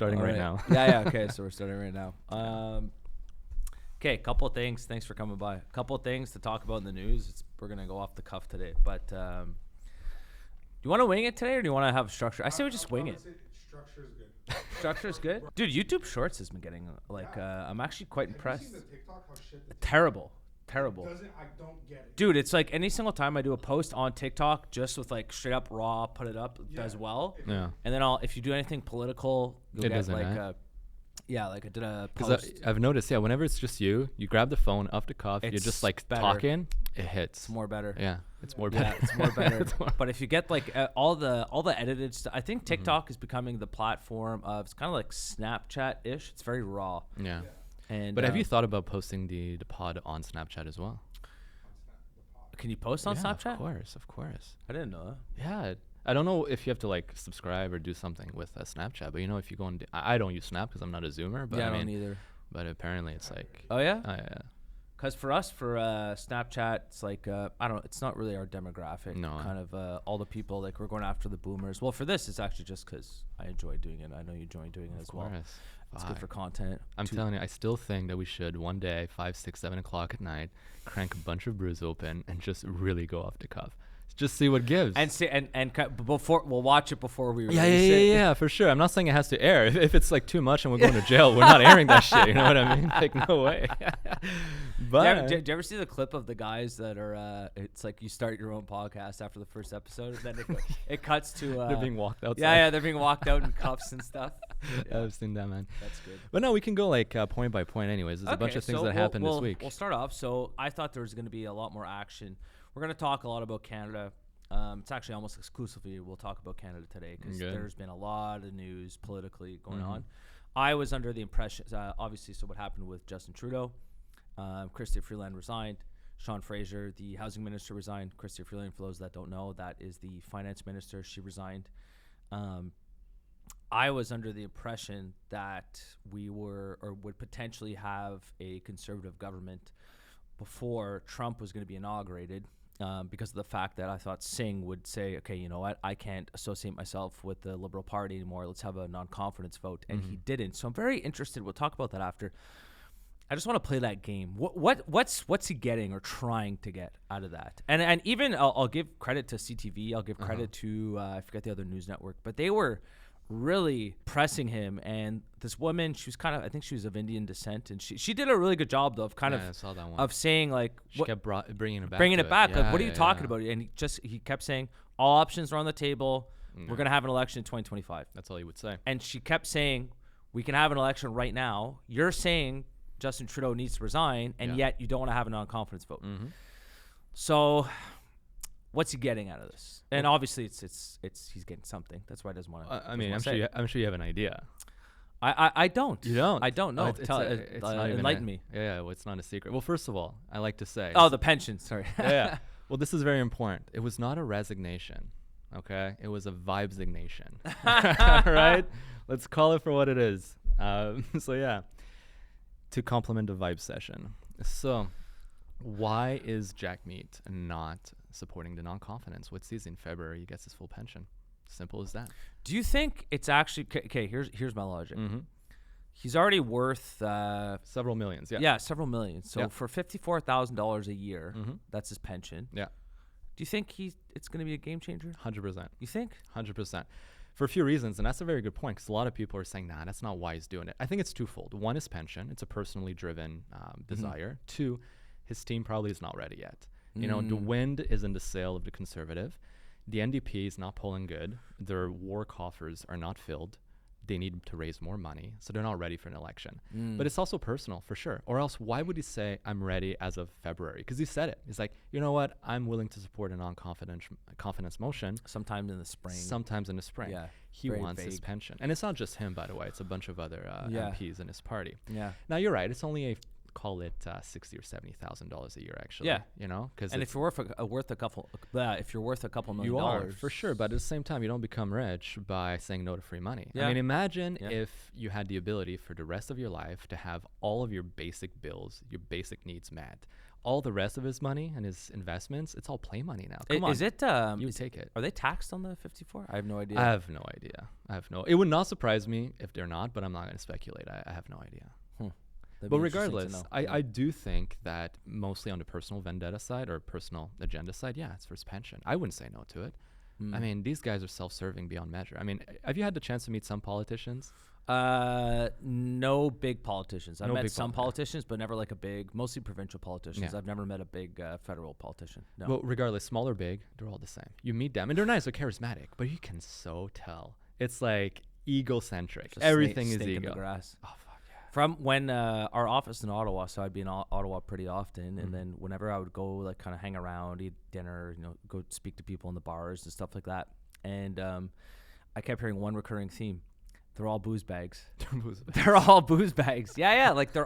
starting All right now. Yeah. Okay. So we're starting right now. Okay. Couple of things. Thanks for coming by. Couple of things to talk about in the news. We're gonna go off the cuff today, but do you want to wing it today, or do you want to have structure? I say we just wing it. Structure is good. Structure is good, dude. YouTube Shorts has been getting I'm actually quite impressed. Have you seen the TikTok? How shit the Terrible. I don't get it. Dude, it's like any single time I do a post on TikTok, just with like straight up raw, put it up, does well. Yeah. And then if you do anything political, you'll It get doesn't, like eh? like I did a Because post. I've noticed, whenever it's just you grab the phone off the cuff, you're It's just like better. talking, it hits. It's more better. Yeah, it's more Yeah, better. it's more better. It's more- But if you get like all the edited stuff, I think TikTok is becoming the platform of, it's kind of like Snapchat-ish. It's very raw. yeah. And But have you thought about posting the pod on Snapchat as well? can you post on Yeah, Snapchat? Of course. I didn't know that. Yeah. I don't know if you have to like subscribe or do something with Snapchat, but if you go on, I don't use Snap because I'm not a Zoomer, but Yeah, I I don't mean, either. but apparently it's like, Oh yeah. yeah. Because for us, for Snapchat, it's like I don't know. It's not really our demographic. No. Kind of all the people, like, we're going after the boomers. Well, for this, it's actually just because I enjoy doing it. I know you enjoy doing it as well. It's good for content. I'm telling you, I still think that we should one day, 5, 6, 7 o'clock at night, crank a bunch of brews open and just really go off the cuff. Just see what gives. And see, and before we'll watch it before we release Yeah, for sure. I'm not saying it has to air. If it's like too much and we're going to jail, we're not airing that shit. You know what I mean? Like, no way. But Do you ever see the clip of the guys that are? It's like you start your own podcast after the first episode, and then it cuts to they're being walked outside. Yeah, they're being walked out in cuffs and stuff. Yeah, I've seen that, man. that's good. But no, we can go like point by point. Anyways, there's a bunch of things that happened this week. We'll start off. So I thought there was going to be a lot more action. We're going to talk a lot about Canada. It's actually almost exclusively we'll talk about Canada today because there's been a lot of news politically going on. I was under the impression, obviously, so what happened with Justin Trudeau, Chrystia Freeland resigned, Sean Fraser, the housing minister, resigned. Chrystia Freeland, for those that don't know, that is the finance minister. She resigned. I was under the impression that we would potentially have a conservative government before Trump was going to be inaugurated. Because of the fact that I thought Singh would say, okay, you know what, I can't associate myself with the Liberal Party anymore. Let's have a non-confidence vote. And he didn't. So I'm very interested. We'll talk about that after. I just want to play that game. What's he getting or trying to get out of that? And even I'll give credit to CTV. I'll give credit to, I forget the other news network. But they were really pressing him, and this woman, she was I think she was of Indian descent, and she did a really good job though of I saw that one. of saying like She kept bringing it back. like, what are you talking about? And he kept saying all options are on the table. We're gonna have an election in 2025. That's all he would say. And she kept saying we can have an election right now. You're saying Justin Trudeau needs to resign, and yet you don't want to have a non-confidence vote. So what's he getting out of this? And obviously, it's he's getting something. That's why he doesn't want to. I mean, I'm sure you have an idea. I don't. You don't? I don't know. It's not even enlighten me. Yeah, well, it's not a secret. Well, first of all, I like to say. Oh, the pension. Sorry. yeah. Well, this is very important. It was not a resignation. Okay, it was a vibesignation. Right? Let's call it for what it is. So yeah, to complement the vibe session. So, why is Jagmeet not supporting the non-confidence? What's in February? He gets his full pension. Simple as that. Do you think it's actually okay? Here's my logic. He's already worth several millions. Several millions. So for $54,000 a year, that's his pension. Yeah. Do you think it's going to be a game changer? 100%. You think? 100%. For a few reasons, and that's a very good point, because a lot of people are saying, nah, that's not why he's doing it. I think it's twofold. One is pension. It's a personally driven desire. Two, his team probably is not ready yet. You know, the wind is in the sail of the Conservative. The NDP is not polling good. Their war coffers are not filled. They need to raise more money, so they're not ready for an election. But it's also personal, for sure. Or else, why would he say, I'm ready as of February? Because he said it. He's like, you know what? I'm willing to support a non-confidence motion. Sometimes in the spring. Yeah. He wants his pension. And it's not just him, by the way. It's a bunch of other MPs in his party. Yeah. Now, you're right. It's only call it $60,000 or $70,000 a year, actually. Yeah. You know, because if you're worth a couple million you dollars, are for sure. But at the same time, you don't become rich by saying no to free money. Yeah. I mean, imagine if you had the ability for the rest of your life to have all of your basic bills, your basic needs met, all the rest of his money and his investments, it's all play money now. Come on. Is it? You take it. Are they taxed on the 54? I have no idea. I have no idea. It would not surprise me if they're not, but I'm not going to speculate. I have no idea. That'd But be interesting to regardless, know. I do think that mostly on the personal vendetta side or personal agenda side, yeah, it's for his pension. I wouldn't say no to it. I mean, these guys are self-serving beyond measure. I mean, have you had the chance to meet some politicians? No big politicians. I've No met big some politicians, but never like a big, mostly provincial politicians. Yeah. I've never met a big federal politician. No. Well, regardless, small or big, they're all the same. You meet them, and they're nice, they're charismatic, but you can so tell. It's like egocentric. Just Everything is snake in the ego. grass. Oh, fuck yeah. From when our office in Ottawa, so I'd be in Ottawa pretty often, and then whenever I would go, like, kind of hang around, eat dinner, go speak to people in the bars and stuff like that, and I kept hearing one recurring theme: they're all booze bags. They're all booze bags. Yeah, like they're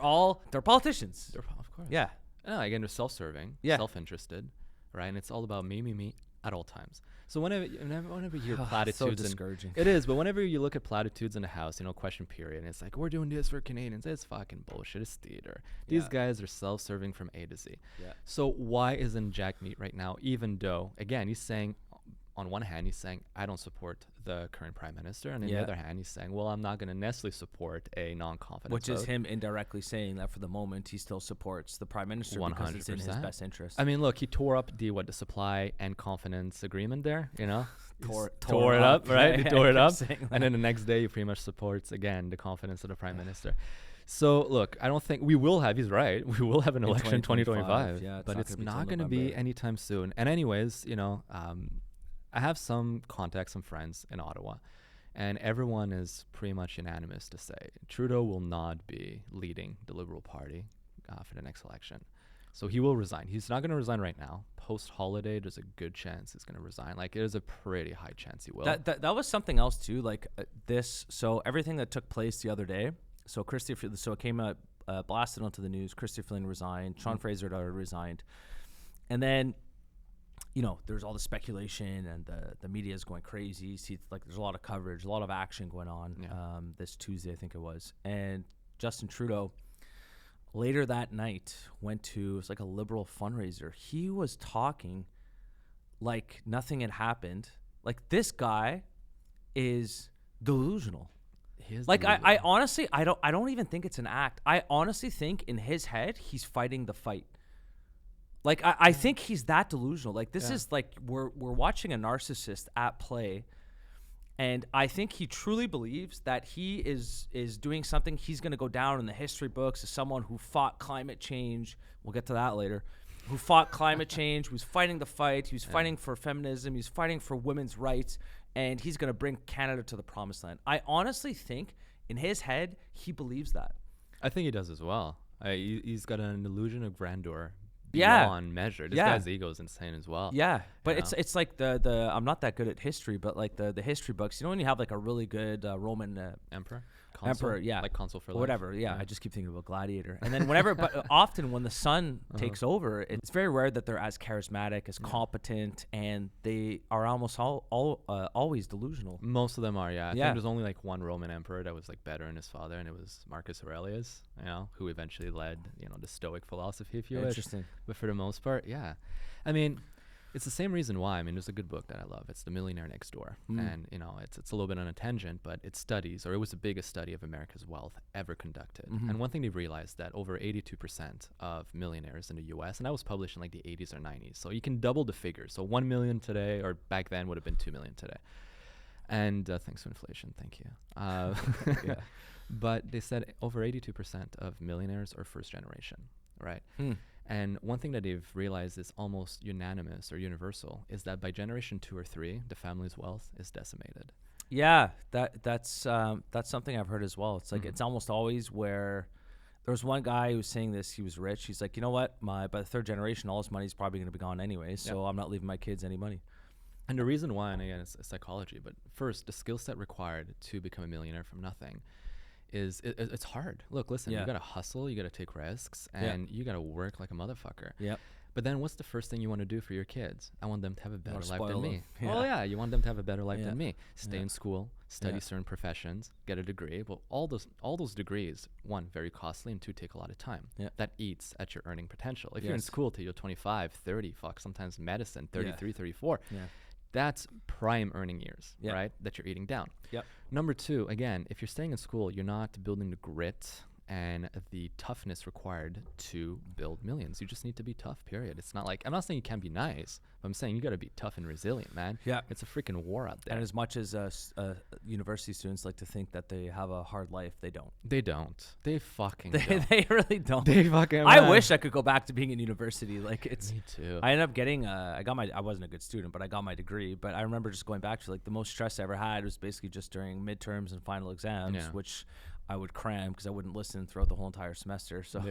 politicians. Of course. Yeah, No, again, they're self-serving, Yeah. self-interested, right? And it's all about me at all times. So whenever you hear so platitudes, discouraging. it is. But whenever you look at platitudes in the House, question period, and it's like, we're doing this for Canadians. It's fucking bullshit. It's theater. These Yeah. guys are self-serving from A to Z. Yeah. So why isn't Jagmeet right now? Even though, again, he's saying, on one hand, he's saying, I don't support the current prime minister, and on the Yeah. other hand, he's saying, well, I'm not going to necessarily support a non-confidence Which is vote. him indirectly saying that for the moment he still supports the prime minister because it's in his 100%. best interest. I mean, look, he tore up the supply and confidence agreement there, Tore tore it up, right? He Yeah, tore I it kept up, saying and then the next day he pretty much supports again the confidence of the prime minister. So look, I don't think we will have. He's right. We will have an In election in 2025, 2025, yeah, it's but not it's gonna be till not going to be November. anytime soon. And anyways, I have some contacts, some friends in Ottawa, and everyone is pretty much unanimous to say Trudeau will not be leading the Liberal Party for the next election. So he will resign. He's not going to resign right now. Post-holiday, there's a good chance he's going to resign. Like, there's a pretty high chance he will. That was something else too. Like so everything that took place the other day. So it came out blasted onto the news. Chrystia Freeland resigned. Sean Fraser had already resigned, and then there's all the speculation and the media is going crazy. See, like there's a lot of coverage, a lot of action going on. Yeah. This Tuesday, I think it was, and Justin Trudeau later that night went to, it's like a Liberal fundraiser. He was talking like nothing had happened. Like, this guy is delusional. He is Like, I delusional. honestly, I don't even think it's an act. I honestly think in his head he's fighting the fight. Like, I think he's that delusional. Like, this is like we're watching a narcissist at play. And I think he truly believes that he is doing something. He's going to go down in the history books as someone who fought climate change. We'll get to that later. Who fought climate change, who's fighting the fight. He was fighting for feminism. He's fighting for women's rights. And he's going to bring Canada to the promised land. I honestly think in his head, he believes that. I think he does as well. He's got an illusion of grandeur Yeah. beyond measure. This Yeah. guy's ego is insane as well. Yeah, but You know? it's like the I'm not that good at history, but like the history books. When you have like a really good Roman Emperor? emperor, yeah, Like consul for or life. whatever. Yeah, I just keep thinking about Gladiator. And then whenever, but often when the son takes over, it's very rare that they're as charismatic, as competent, and they are almost always delusional. Most of them are, yeah. I Yeah. think there's only like one Roman emperor that was like better than his father, and it was Marcus Aurelius, who eventually led, the Stoic philosophy, if you wish. Interesting. But for the most part, yeah. I mean, it's the same reason why. I mean, there's a good book that I love. It's The Millionaire Next Door. And, it's a little bit on a tangent, but it studies, or it was the biggest study of America's wealth ever conducted. And one thing they've realized that over 82% of millionaires in the U.S., and that was published in like the 80s or 90s. So you can double the figures. So 1 million today, or back then would have been 2 million today. And thanks to inflation, thank you. Yeah. But they said over 82% of millionaires are first generation, right? And one thing that they've realized is almost unanimous or universal is that by generation 2 or 3, the family's wealth is decimated. Yeah, that's something I've heard as well. It's like it's almost always where there was one guy who was saying this. He was rich. He's like, you know what? By the third generation, all his money's probably going to be gone anyway. So I'm not leaving my kids any money. And the reason why, and again, it's psychology, but first, the skill set required to become a millionaire from nothing is it's hard. Look, listen, Yeah. you got to hustle, you got to take risks, and you got to work like a motherfucker. Yep. But then what's the first thing you want to do for your kids? I want them to have a better life than spoil me. them. Oh yeah, you want them to have a better life Yeah. than me. Stay Yeah. in school, study Yeah. certain professions, get a degree. Well, all those degrees, one, very costly, and two, take a lot of time. Yeah. That eats at your earning potential. If you're in Yes. school till you're 25, 30, sometimes medicine, 33, 34, Yeah. that's prime earning years, Yeah. right? That you're eating down. Yep. Number two, again, if you're staying in school, you're not building the grit and the toughness required to build millions. You just need to be tough, period. It's not like, I'm not saying you can't be nice, but I'm saying you got to be tough and resilient, man. Yeah. It's a freaking war out there. And as much as university students like to think that they have a hard life, they don't. They don't. They fucking They, don't. they really don't. They fucking I man. wish I could go back to being in university. Like it's. Me too. I ended up getting. I wasn't a good student, but I got my degree. But I remember just going back to like the most stress I ever had was basically just during midterms and final exams, Yeah. which I would cram because I wouldn't listen throughout the whole entire semester. So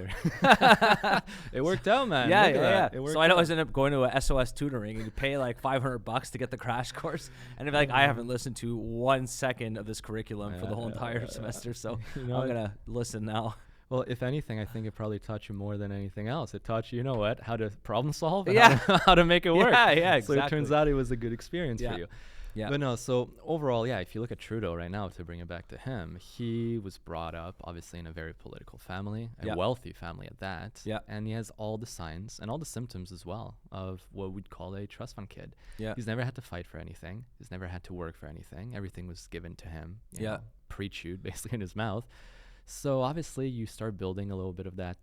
It worked out, man. yeah, Look at yeah, yeah. that. It worked So I out. always ended up going to a SOS tutoring and you pay like $500 to get the crash course, and it'd be like I haven't listened to 1 second of this curriculum for the whole entire semester, so You know I'm what? gonna listen now. Well, if anything, I think it probably taught you more than anything else. It taught you, you know what, how to problem solve, and Yeah. how to make it work. Yeah, yeah, So it turns exactly. out it was a good experience Yeah. for you. Yeah. But no, so overall, yeah, if you look at Trudeau right now, to bring it back to him, he was brought up obviously in a very political family, a Yeah. wealthy family at that. Yeah. And he has all the signs and all the symptoms as well of what we'd call a trust fund kid. Yeah. He's never had to fight for anything. He's never had to work for anything. Everything was given to him. you Yeah. know, pre-chewed basically in his mouth. So obviously you start building a little bit of that,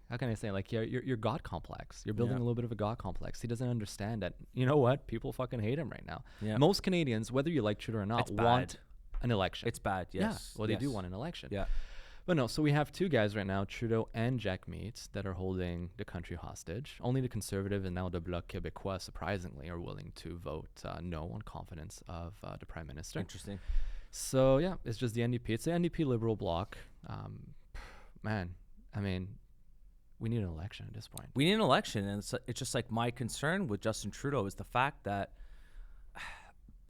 how can I say, like your God complex. You're building Yeah. a little bit of a God complex. He doesn't understand that, you know what, people fucking hate him right now. Yeah. Most Canadians, whether you like Trudeau or not, It's bad. want an election. It's bad. Yes. Yeah, well, they do yes. want an election. Yeah. But no, so we have two guys right now, Trudeau and Jagmeet, that are holding the country hostage. Only the Conservative and now the Bloc Québécois, surprisingly, are willing to vote no on confidence of the Prime Minister. Interesting. So, yeah, it's just the NDP. It's the NDP Liberal Bloc. Man, I mean, we need an election at this point. We need an election, and it's just like my concern with Justin Trudeau is the fact that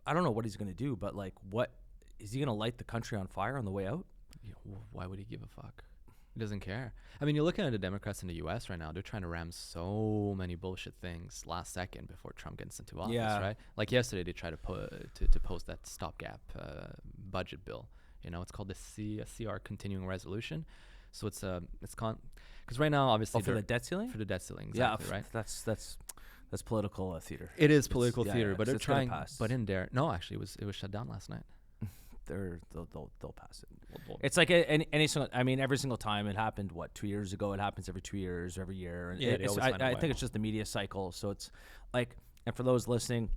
I don't know what he's going to do, but like, what is he going to light the country on fire on the way out? Yeah, why would he give a fuck? He doesn't care. I mean, you're looking at the Democrats in the U.S. right now. They're trying to ram so many bullshit things last second before Trump gets into office, Yeah. right? Like yesterday, they tried to post that stopgap budget bill. You know, it's called the CR Continuing Resolution. So it's because right now, obviously, For they're- the debt ceiling? for the debt ceiling, exactly, right? That's political theater. It is It's- political yeah, theater, yeah, but so they're it's gonna trying. pass. But in there, no, actually, it was shut down last night. They'll pass it. It's like any single. I mean, every single time it happened. What, 2 years ago? It happens every 2 years, every year. And Yeah, they always find a I way. think it's just the media cycle. So it's like, and for those listening,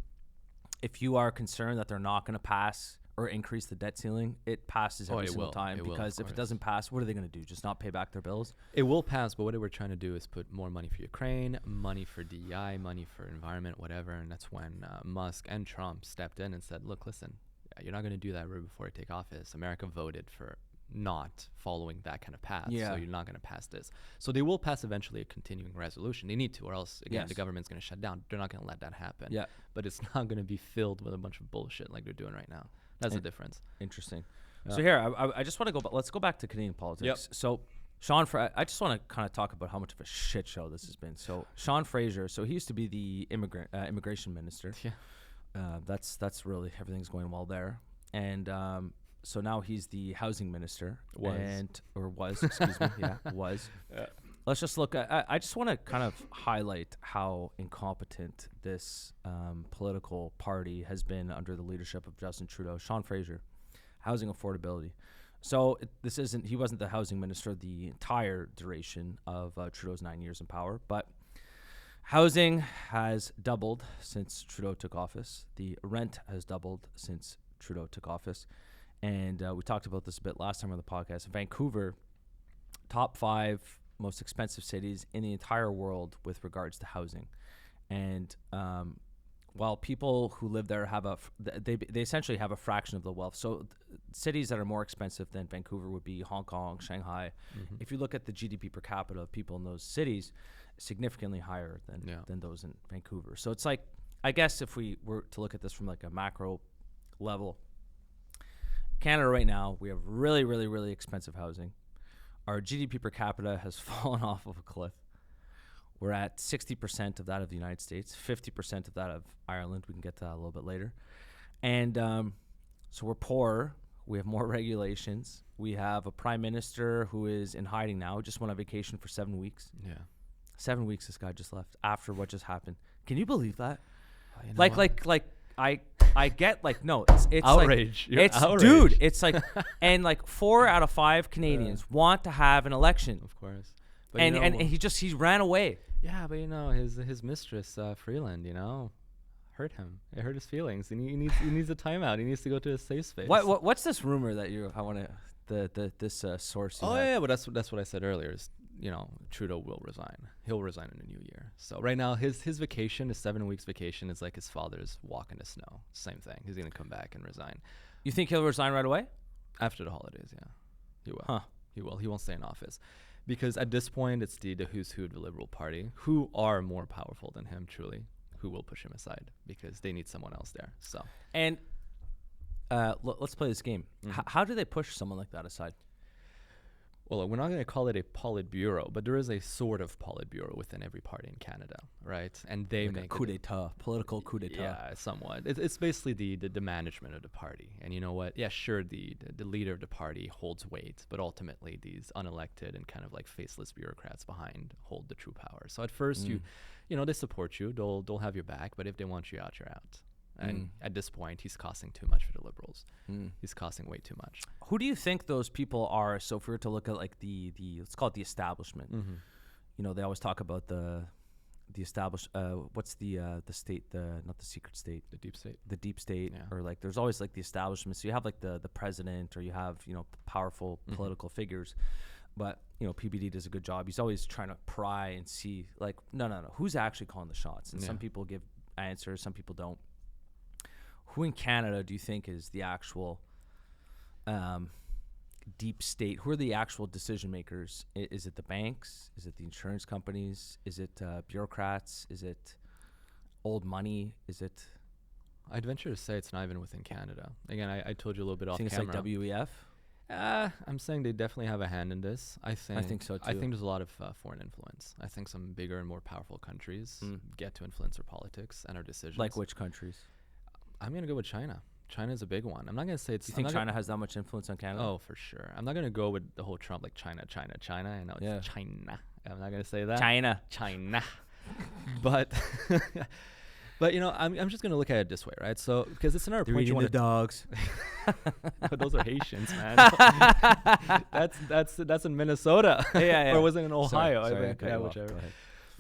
if you are concerned that they're not going to pass or increase the debt ceiling, it passes every it single will. time, It will, of because if it course. doesn't pass, what are they going to do? Just not pay back their bills? It will pass, but what we're trying to do is put more money for Ukraine, money for DEI, money for environment, whatever. And that's when Musk and Trump stepped in and said, look, listen, you're not going to do that right before you take office. America voted for not following that kind of path. Yeah. So you're not going to pass this. So they will pass eventually a continuing resolution. They need to, or else, again, Yes. the government's going to shut down. They're not going to let that happen. Yeah. But it's not going to be filled with a bunch of bullshit like they're doing right now. That's the difference. Interesting. Yeah. So here, I just want to go. Let's go back to Canadian politics. So, Sean, I just want to kind of talk about how much of a shit show this has been. So, Sean Fraser. So he used to be the immigration minister. Yeah. That's really, everything's going well there. And so now he's the housing minister. Was, excuse me. Yeah, was. Yeah. Let's just look at, I just want to kind of highlight how incompetent this political party has been under the leadership of Justin Trudeau. Sean Fraser, housing affordability. So he wasn't the housing minister the entire duration of Trudeau's 9 years in power, but housing has doubled since Trudeau took office. The rent has doubled since Trudeau took office. And we talked about this a bit last time on the podcast. Vancouver, top 5 most expensive cities in the entire world with regards to housing. And while people who live there have they essentially have a fraction of the wealth. So cities that are more expensive than Vancouver would be Hong Kong, Shanghai. Mm-hmm. If you look at the GDP per capita of people in those cities, significantly higher than those in Vancouver. So it's like, I guess if we were to look at this from like a macro level, Canada right now, we have really, really, really expensive housing. Our GDP per capita has fallen off of a cliff. We're at 60% of that of the United States, 50% of that of Ireland. We can get to that a little bit later. And so we're poorer. We have more regulations. We have a prime minister who is in hiding now. Just went on vacation for 7 weeks. Yeah. 7 weeks this guy just left after what just happened. Can you believe that? You know Like I get like no, it's outrage. Like, it's outraged. dude. It's like and like 4 out of 5 Canadians want to have an election, Of course. But and he ran away. Yeah, but his mistress Freeland, hurt him. It hurt his feelings, and he needs a timeout. He needs to go to a safe space. What's this rumor that I want to this source? Oh yeah, but that's what I said earlier. Is Trudeau will resign. He'll resign in the new year. So right now his vacation, his 7 weeks vacation, is like his father's walk in the snow. Same thing. He's gonna come back and resign. You think he'll resign right away? After the holidays, yeah, he will. Huh. He will. He won't stay in office. Because at this point, it's the who's who of the Liberal Party, who are more powerful than him, truly, who will push him aside because they need someone else there. So, and let's play this game. Mm-hmm. How do they push someone like that aside? Well, we're not going to call it a Politburo, but there is a sort of Politburo within every party in Canada, right? And they Like make a coup d'état, political coup d'état. Yeah, somewhat. It's basically the management of the party. And you know what? Yeah, sure, the leader of the party holds weight, but ultimately these unelected and kind of like faceless bureaucrats behind hold the true power. So at first they support you, they'll have your back, but if they want you out, you're out. And at this point, he's costing too much for the Liberals. He's costing way too much. Who do you think those people are? So if we were to look at like the let's call it the establishment. They always talk about the established. What's the state? Not the secret state. The deep state. The deep state, Yeah. or like there's always like the establishment. So you have like the president, or you have powerful political figures. But PBD does a good job. He's always trying to pry and see like no, who's actually calling the shots. And some people give answers, some people don't. Who in Canada do you think is the actual deep state? Who are the actual decision makers? Is it the banks? Is it the insurance companies? Is it bureaucrats? Is it old money? Is it? I'd venture to say it's not even within Canada. Again, I told you a little bit off Things camera. like WEF? I'm saying they definitely have a hand in this. I think so, I too. think there's a lot of foreign influence. I think some bigger and more powerful countries get to influence our politics and our decisions. Like which countries? I'm going to go with China. China's a big one. I'm not going to say it's... Do you think China has that much influence on Canada? Oh, for sure. I'm not going to go with the whole Trump, like China. I know it's China. I'm not going to say that. China. But... But I'm just gonna look at it this way, right? So because it's another point you want to dogs. Those are Haitians, man. that's in Minnesota. Yeah. Or was it in Ohio? Sorry, I think. Yeah, whichever.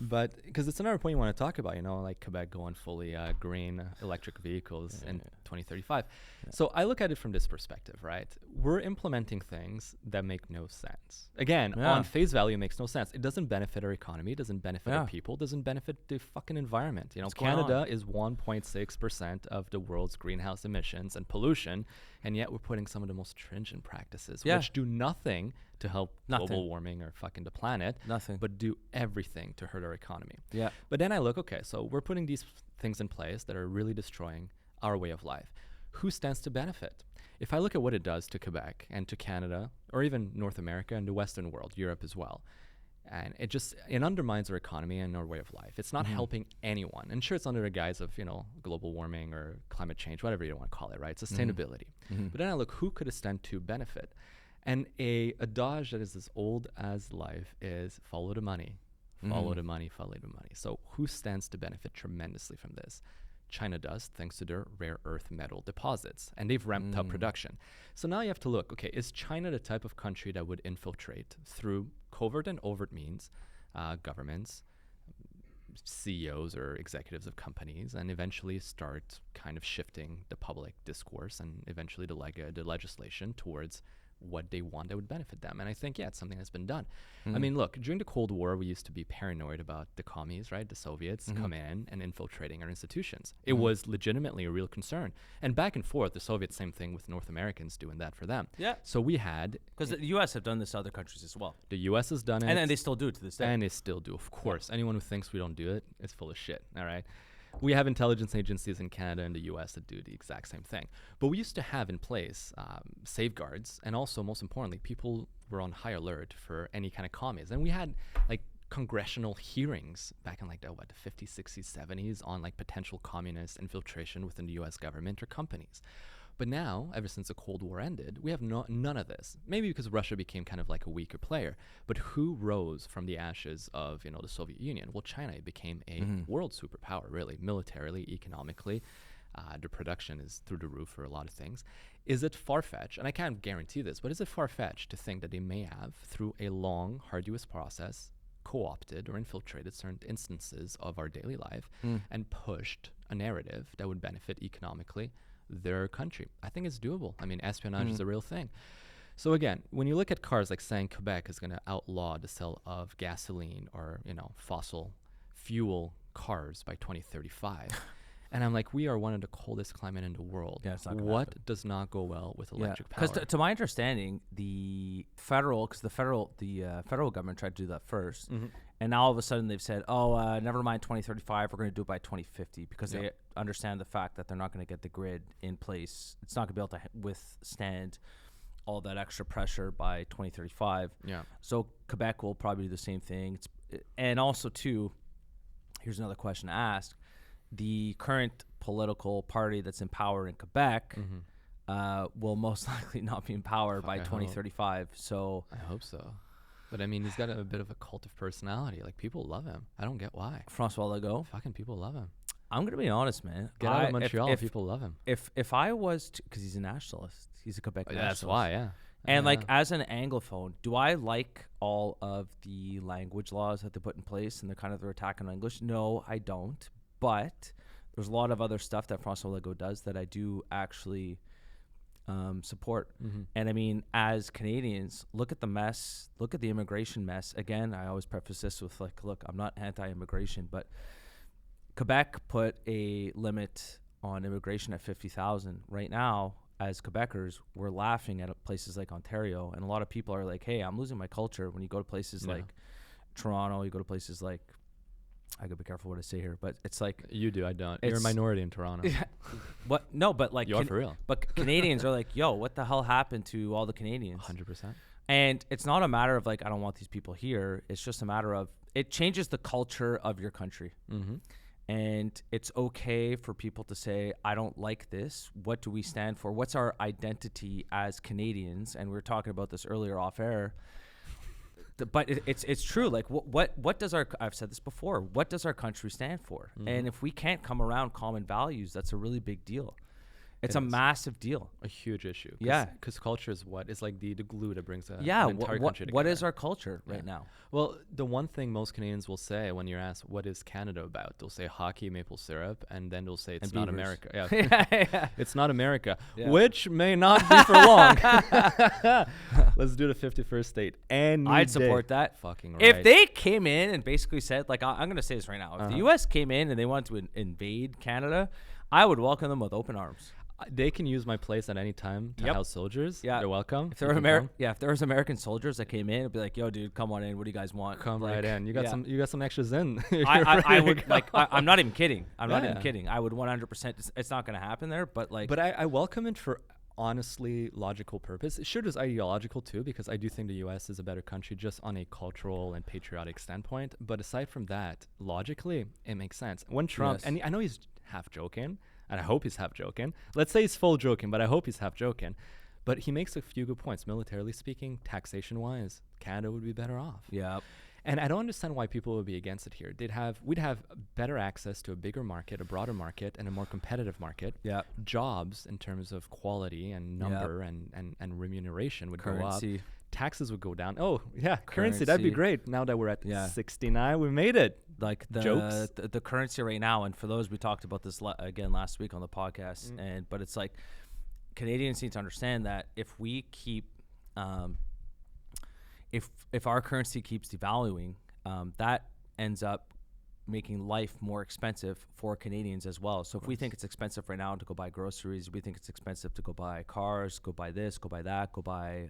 But because it's another point you want to talk about, like Quebec going fully green electric vehicles in 2035. Yeah. So I look at it from this perspective, right? We're implementing things that make no sense. Again, on face value, it makes no sense. It doesn't benefit our economy. It doesn't benefit our people. It doesn't benefit the fucking environment. Canada is 1.6% of the world's greenhouse emissions and pollution, and yet we're putting some of the most stringent practices, which do nothing to help global warming or fucking the planet, but do everything to hurt our economy. Yeah. But then I look, okay, so we're putting these things in place that are really destroying our way of life. Who stands to benefit? If I look at what it does to Quebec and to Canada, or even North America and the Western world, Europe as well, and it undermines our economy and our way of life. It's not helping anyone. And sure, it's under the guise of, global warming or climate change, whatever you want to call it, right? Sustainability. But then I look, who could it stand to benefit? And a adage that is as old as life is follow the money, follow the money, follow the money. So who stands to benefit tremendously from this? China does, thanks to their rare earth metal deposits, and they've ramped up production. So now you have to look, okay, is China the type of country that would infiltrate through covert and overt means, governments, CEOs or executives of companies, and eventually start kind of shifting the public discourse and eventually the legislation towards what they want that would benefit them? And I think, it's something that's been done. I mean, look, during the Cold War, we used to be paranoid about the commies, right? The Soviets come in and infiltrating our institutions. It was legitimately a real concern. And back and forth, the Soviets, same thing with North Americans doing that for them. Yeah. So we had... Because the U.S. have done this to other countries as well. The U.S. has done it. And they still do it to this day. And they still do, of course. Anyone who thinks we don't do it is full of shit, all right? We have intelligence agencies in Canada and the U.S. that do the exact same thing. But we used to have in place safeguards, and also, most importantly, people were on high alert for any kind of commies. And we had, congressional hearings back in like the 50s, 60s, 70s on like potential communist infiltration within the US government or companies. But now, ever since the Cold War ended, we have none of this. Maybe because Russia became kind of like a weaker player. But who rose from the ashes of, the Soviet Union? Well, China became a world superpower, really, militarily, economically. The production is through the roof for a lot of things. Is it far-fetched, and I can't guarantee this, but is it far-fetched to think that they may have, through a long, arduous process, co-opted or infiltrated certain instances of our daily life and pushed a narrative that would benefit economically their country? I think it's doable. I mean, espionage is a real thing. So again, when you look at cars, like saying Quebec is going to outlaw the sale of gasoline or, fossil fuel cars by 2035. And I'm like, we are one of the coldest climate in the world. Yeah, it's not what does not go well with electric power? Because to my understanding, the federal government tried to do that first, and now all of a sudden they've said, never mind 2035, we're going to do it by 2050 because they understand the fact that they're not going to get the grid in place. It's not going to be able to withstand all that extra pressure by 2035. Yeah. So Quebec will probably do the same thing. And also too, here's another question to ask. The current political party that's in power in Quebec will most likely not be in power by 2035. So I hope so. But I mean, he's got a bit of a cult of personality. Like, people love him. I don't get why. François Legault. Fucking people love him. I'm gonna be honest, man. Get out of Montreal. People love him. If I was, because he's a nationalist, he's a Quebec nationalist. That's why, yeah. And like, as an Anglophone, do I like all of the language laws that they put in place and they're attack on English? No, I don't. But there's a lot of other stuff that François Legault does that I do actually support. And I mean, as Canadians, look at the mess, look at the immigration mess. Again, I always preface this with like, look, I'm not anti-immigration, but Quebec put a limit on immigration at 50,000. Right now, as Quebecers, we're laughing at places like Ontario, and a lot of people are like, hey, I'm losing my culture. When you go to places like Toronto, you go to places like, I gotta be careful what I say here, but it's like, you do, I don't. You're a minority in Toronto. What? No, but like, you are for real. But Canadians are like, yo, what the hell happened to all the Canadians? 100%. And it's not a matter of like, I don't want these people here. It's just a matter of, it changes the culture of your country. And it's okay for people to say, I don't like this. What do we stand for? What's our identity as Canadians? And we were talking about this earlier off air. But it's true. Like, what does I've said this before, what does our country stand for? And if we can't come around common values, that's a really big deal. It's a massive deal. A huge issue. Yeah. Because culture is it's like the glue that brings an entire country together. What is our culture right now? Well, the one thing most Canadians will say when you're asked, what is Canada about? They'll say hockey, maple syrup, and then they'll say it's not America. Yeah. It's not America, which may not be for long. Let's do the 51st state. I'd support that. Fucking right. If they came in and basically said, like, I'm going to say this right now. If the U.S. came in and they wanted to invade Canada, I would welcome them with open arms. They can use my place at any time to house soldiers. Yeah, they're welcome. If there was American soldiers that came in, it'd be like, "Yo, dude, come on in. What do you guys want? Come right in. You got some extras in." I would like. I'm not even kidding. I'm not even kidding. I would 100%. It's not going to happen there, but like. But I welcome it for honestly logical purpose. It sure is ideological too, because I do think the U.S. is a better country just on a cultural and patriotic standpoint. But aside from that, logically, it makes sense. When Trump, and I know he's half joking. And I hope he's half joking. Let's say he's full joking, but I hope he's half joking. But he makes a few good points. Militarily speaking, taxation-wise, Canada would be better off. Yeah. And I don't understand why people would be against it here. We'd have better access to a bigger market, a broader market, and a more competitive market. Yeah. Jobs in terms of quality and number and remuneration would go up. Taxes would go down. Oh, yeah, currency. That'd be great. Now that we're at 69, we made it. Like the currency right now, and for those, we talked about this again last week on the podcast, but it's like Canadians need to understand that if we keep, if our currency keeps devaluing, that ends up making life more expensive for Canadians as well. So if we think it's expensive right now to go buy groceries, we think it's expensive to go buy cars, go buy this, go buy that, go buy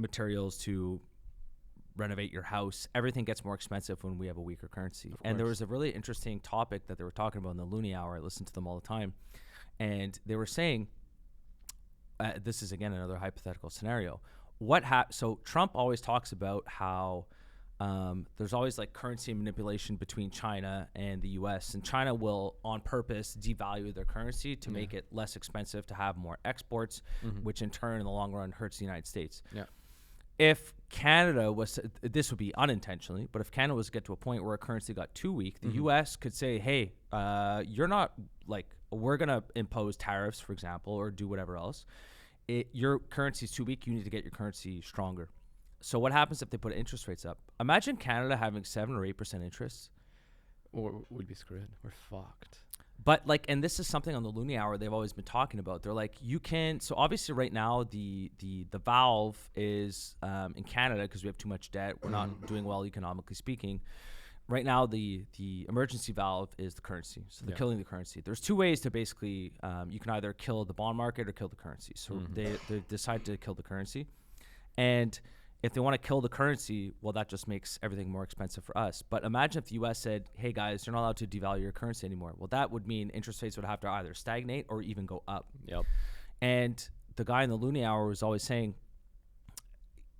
materials to renovate your house. Everything gets more expensive when we have a weaker currency. And there was a really interesting topic that they were talking about in the Loonie Hour. I listen to them all the time. And they were saying, this is again another hypothetical scenario. So Trump always talks about how there's always like currency manipulation between China and the U.S. And China will, on purpose, devalue their currency to make it less expensive to have more exports, which in turn, in the long run, hurts the United States. Yeah. If Canada was, this would be unintentionally, but if Canada was to get to a point where a currency got too weak, the U.S. could say, hey, you're not like, we're going to impose tariffs, for example, or do whatever else. Your currency is too weak. You need to get your currency stronger. So what happens if they put interest rates up? Imagine Canada having 7 or 8% interest. Or we'd be screwed. We're fucked. But like, and this is something on the Loonie Hour they've always been talking about. They're like, you can. So obviously, right now the valve is in Canada because we have too much debt. We're not doing well economically speaking. Right now, the emergency valve is the currency. So they're killing the currency. There's 2 ways to basically you can either kill the bond market or kill the currency. So they decide to kill the currency, and if they want to kill the currency, well, that just makes everything more expensive for us. But imagine if the U.S. said, hey, guys, you're not allowed to devalue your currency anymore. Well, that would mean interest rates would have to either stagnate or even go up. Yep. And the guy in the Loonie Hour was always saying,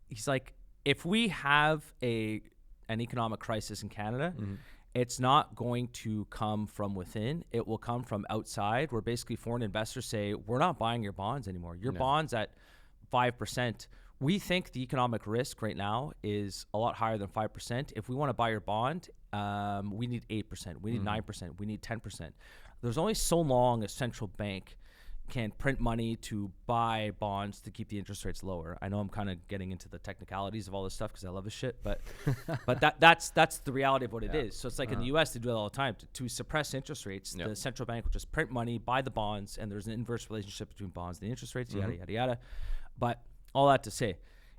he's like, if we have an economic crisis in Canada, it's not going to come from within. It will come from outside, where basically foreign investors say, we're not buying your bonds anymore. Your bonds at 5%. We think the economic risk right now is a lot higher than 5%. If we want to buy your bond, we need 8%. We need 9%. We need 10%. There's only so long a central bank can print money to buy bonds to keep the interest rates lower. I know I'm kind of getting into the technicalities of all this stuff because I love this shit, but that's the reality of what it is. So it's like in the U.S. they do it all the time to suppress interest rates. The central bank will just print money, buy the bonds, and there's an inverse relationship between bonds and the interest rates. Yada yada yada. But all that to say,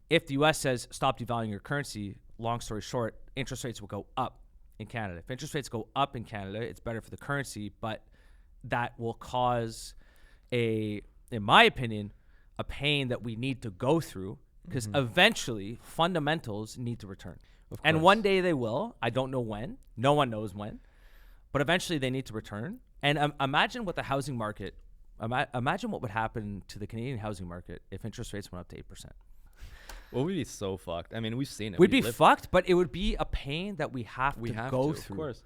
if the U.S. says stop devaluing your currency, long story short, interest rates will go up in Canada. If interest rates go up in Canada, it's better for the currency, but that will cause in my opinion, a pain that we need to go through because eventually fundamentals need to return. And one day they will. I don't know when. No one knows when. But eventually they need to return. And imagine what the housing market, imagine what would happen to the Canadian housing market if interest rates went up to 8%. Well, we'd be so fucked. I mean, we've seen it. We'd be fucked, but it would be a pain that we have to go through. Of course.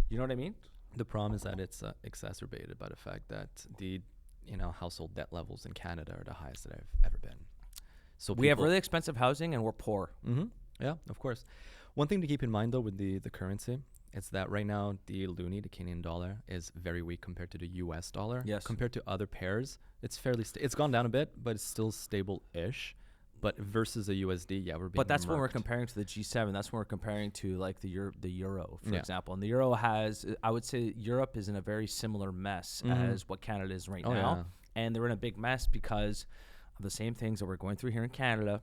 You know what I mean? The problem is that it's exacerbated by the fact that the household debt levels in Canada are the highest that have ever been. So we have really expensive housing and we're poor. Yeah, of course. One thing to keep in mind though with the currency is that right now the loonie, the Canadian dollar, is very weak compared to the U.S. dollar. Yes. Compared to other pairs, it's fairly it's gone down a bit, but it's still stable-ish. But versus the USD, yeah, we're being But that's murked. when we're comparing to the G7. That's when we're comparing to like the euro, for example. And the euro has, I would say, Europe is in a very similar mess as what Canada is right now. Yeah. And they're in a big mess because of the same things that we're going through here in Canada: